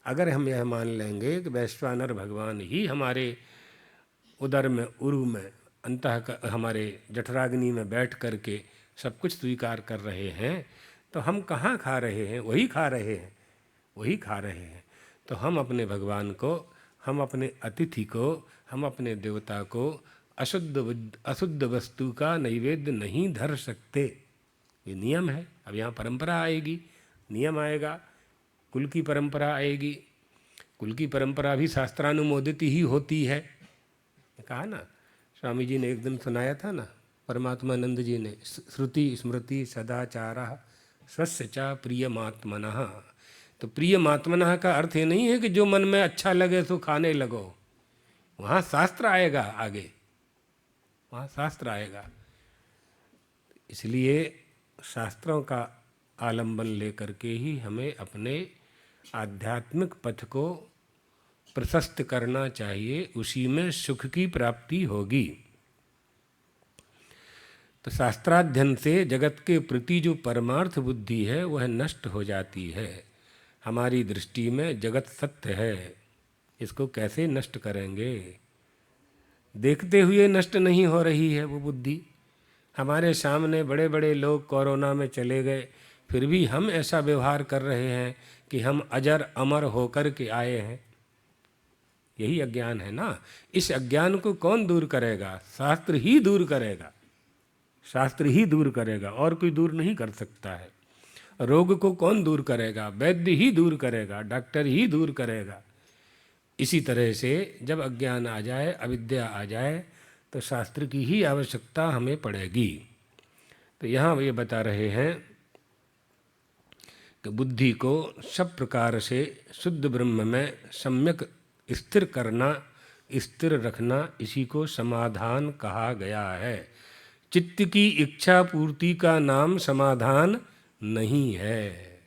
अगर हम यह मान लेंगे कि वैश्वानर भगवान ही हमारे उदर में, उरु में, हमारे जठराग्नि में बैठ करके सब कुछ स्वीकार कर रहे हैं, तो हम कहाँ खा रहे हैं? वही खा रहे हैं, वही खा रहे हैं। तो हम अपने भगवान को, हम अपने अतिथि को, हम अपने देवता को अशुद्ध वस्तु का नैवेद्य नहीं धर सकते। ये नियम है। अब यहाँ परंपरा आएगी, नियम आएगा, कुल की परंपरा आएगी। कुल की परंपरा भी शास्त्रानुमोदित ही होती है। कहा ना, स्वामी जी ने एक दिन सुनाया था ना, परमात्मानंद जी ने, श्रुति स्मृति सदाचार स्वस्य च प्रियमात्मनः। तो प्रियमात्मनः का अर्थ ये नहीं है कि जो मन में अच्छा लगे तो खाने लगो। वहाँ शास्त्र आएगा आगे, वहाँ शास्त्र आएगा। इसलिए शास्त्रों का आलंबन लेकर के ही हमें अपने आध्यात्मिक पथ को प्रशस्त करना चाहिए, उसी में सुख की प्राप्ति होगी। तो शास्त्राध्ययन से जगत के प्रति जो परमार्थ बुद्धि है वह नष्ट हो जाती है। हमारी दृष्टि में जगत सत्य है, इसको कैसे नष्ट करेंगे? देखते हुए नष्ट नहीं हो रही है वो बुद्धि। हमारे सामने बड़े बड़े लोग कोरोना में चले गए, फिर भी हम ऐसा व्यवहार कर रहे हैं कि हम अजर अमर होकर के आए हैं। यही अज्ञान है ना। इस अज्ञान को कौन दूर करेगा? शास्त्र ही दूर करेगा, शास्त्र ही दूर करेगा, और कोई दूर नहीं कर सकता है। रोग को कौन दूर करेगा? वैद्य ही दूर करेगा, डॉक्टर ही दूर करेगा। इसी तरह से जब अज्ञान आ जाए, अविद्या आ जाए, तो शास्त्र की ही आवश्यकता हमें पड़ेगी। तो यहाँ ये बता रहे हैं कि बुद्धि को सब प्रकार से शुद्ध ब्रह्म में सम्यक स्थिर करना, स्थिर रखना, इसी को समाधान कहा गया है। चित्त की इच्छा पूर्ति का नाम समाधान नहीं है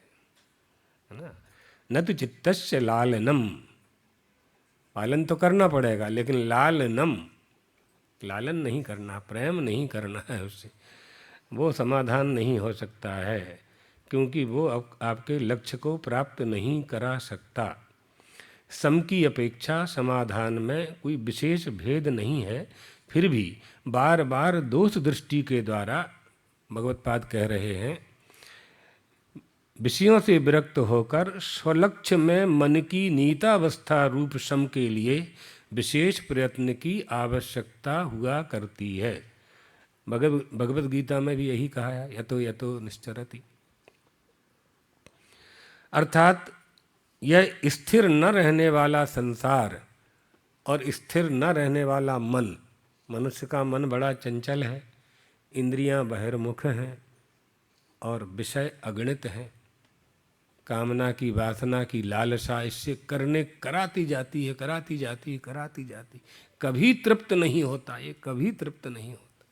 ना। न तो चित्तस्य लालनम, पालन तो करना पड़ेगा, लेकिन लालनम, लालन नहीं करना, प्रेम नहीं करना है उससे, वो समाधान नहीं हो सकता है, क्योंकि वो आपके लक्ष्य को प्राप्त नहीं करा सकता। सम की अपेक्षा समाधान में कोई विशेष भेद नहीं है, फिर भी बार बार दोष दृष्टि के द्वारा भगवत्पाद कह रहे हैं, विषयों से विरक्त होकर स्वलक्ष्य में मन की नीतावस्था रूप सम के लिए विशेष प्रयत्न की आवश्यकता हुआ करती है। भगवद गीता में भी यही कहा है, यतो यतो निश्चरति। अर्थात यह स्थिर न रहने वाला संसार और स्थिर न रहने वाला मन, मनुष्य का मन बड़ा चंचल है, इंद्रियां बहिर्मुख हैं और विषय अगणित हैं। कामना की, वासना की लालसा इससे कराती जाती है, कराती जाती, कभी तृप्त नहीं होता, ये कभी तृप्त नहीं होता,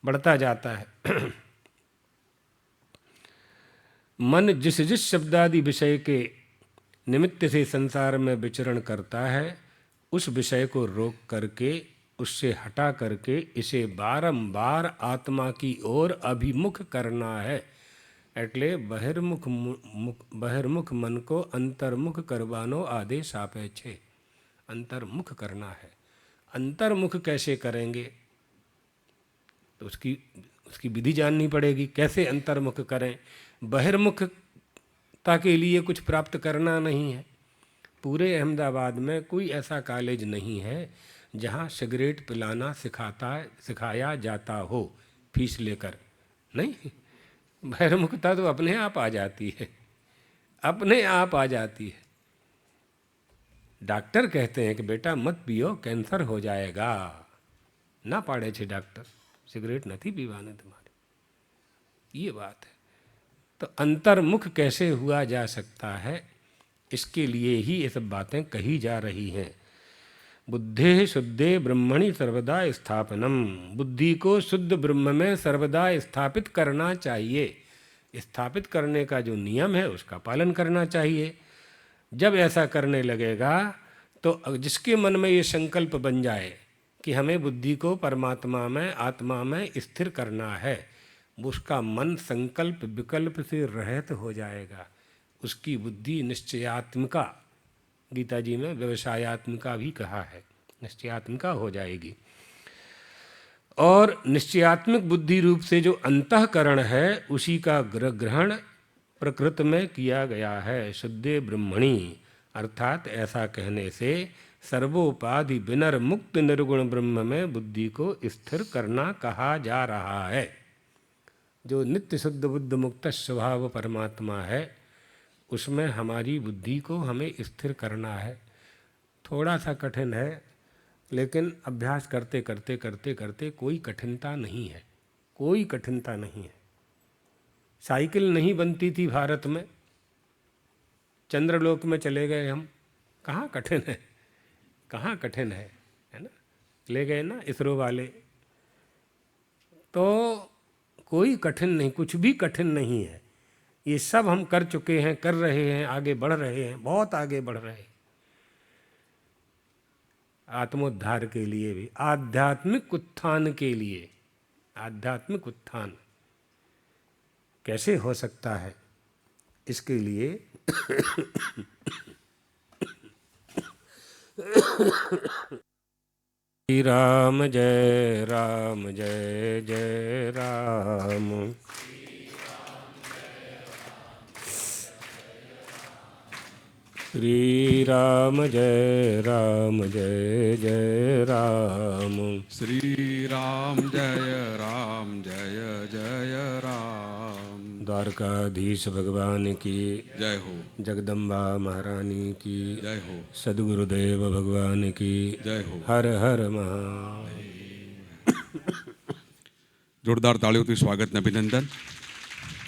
बढ़ता जाता है। मन जिस जिस शब्दादि विषय के निमित्त से संसार में विचरण करता है, उस विषय को रोक करके, उससे हटा करके इसे बारंबार आत्मा की ओर अभिमुख करना है। એટલે બહિર્મુખ मन को अंतर्मुख करवानो आदेश आपे छे। अंतर्मुख करना है। अंतर्मुख कैसे करेंगे? तो उसकी विधि जाननी पड़ेगी। कैसे अंतर्मुख करें? बहिर्मुखता के लिए कुछ प्राप्त करना नहीं है। पूरे अहमदाबाद में कोई ऐसा कॉलेज नहीं है जहाँ सिगरेट पिलाना सिखाया जाता हो फीस लेकर। नहीं, बहिर्मुखता तो अपने आप आ जाती है, अपने आप आ जाती है। डॉक्टर कहते हैं कि बेटा मत पियो, कैंसर हो जाएगा। ना पाड़े छे डॉक्टर, सिगरेट नहीं पीवाने तुम्हारे, ये बात है। तो अंतर्मुख कैसे हुआ जा सकता है, इसके लिए ही ये सब बातें कही जा रही हैं। बुद्धे शुद्धे ब्रह्मणि सर्वदा स्थापनम, बुद्धि को शुद्ध ब्रह्म में सर्वदा स्थापित करना चाहिए। स्थापित करने का जो नियम है उसका पालन करना चाहिए। जब ऐसा करने लगेगा तो जिसके मन में ये संकल्प बन जाए कि हमें बुद्धि को परमात्मा में, आत्मा में स्थिर करना है, उसका मन संकल्प विकल्प से रहित हो जाएगा। उसकी बुद्धि निश्चयात्मिका, गीता जी में व्यवसायात्मिका भी कहा है, निश्चयात्मिका हो जाएगी। और निश्चयात्मिक बुद्धि रूप से जो अंतःकरण है उसी का ग्रहण प्रकृति में किया गया है, शुद्धे ब्रह्मणि। अर्थात ऐसा कहने से सर्वोपाधि विनर मुक्त निर्गुण ब्रह्म में बुद्धि को स्थिर करना कहा जा रहा है। जो नित्य शुद्ध बुद्ध मुक्त स्वभाव परमात्मा है उसमें हमारी बुद्धि को हमें स्थिर करना है। थोड़ा सा कठिन है, लेकिन अभ्यास करते करते करते करते कोई कठिनता नहीं है, कोई कठिनता नहीं है। साइकिल नहीं बनती थी भारत में, चंद्रलोक में चले गए हम, कहाँ कठिन है, कहाँ कठिन है ना, ले गए ना इसरो वाले। तो कोई कठिन नहीं, कुछ भी कठिन नहीं है। ये सब हम कर चुके हैं, कर रहे हैं, आगे बढ़ रहे हैं, बहुत आगे बढ़ रहे हैं। आत्मोद्धार के लिए भी, आध्यात्मिक उत्थान के लिए। आध्यात्मिक उत्थान कैसे हो सकता है, इसके लिए श्री राम जय राम, जय जय राम। श्री राम जय राम, जय जय राम। श्री राम जय राम, जय जय राम। द्वारकाधीश भगवान की जय हो, जगदम्बा महारानी की जय हो, सद्गुरुदेव भगवान की जय हो। हर हर महादेव। જોરદાર તાળીઓથી સ્વાગત ને અભિનંદન।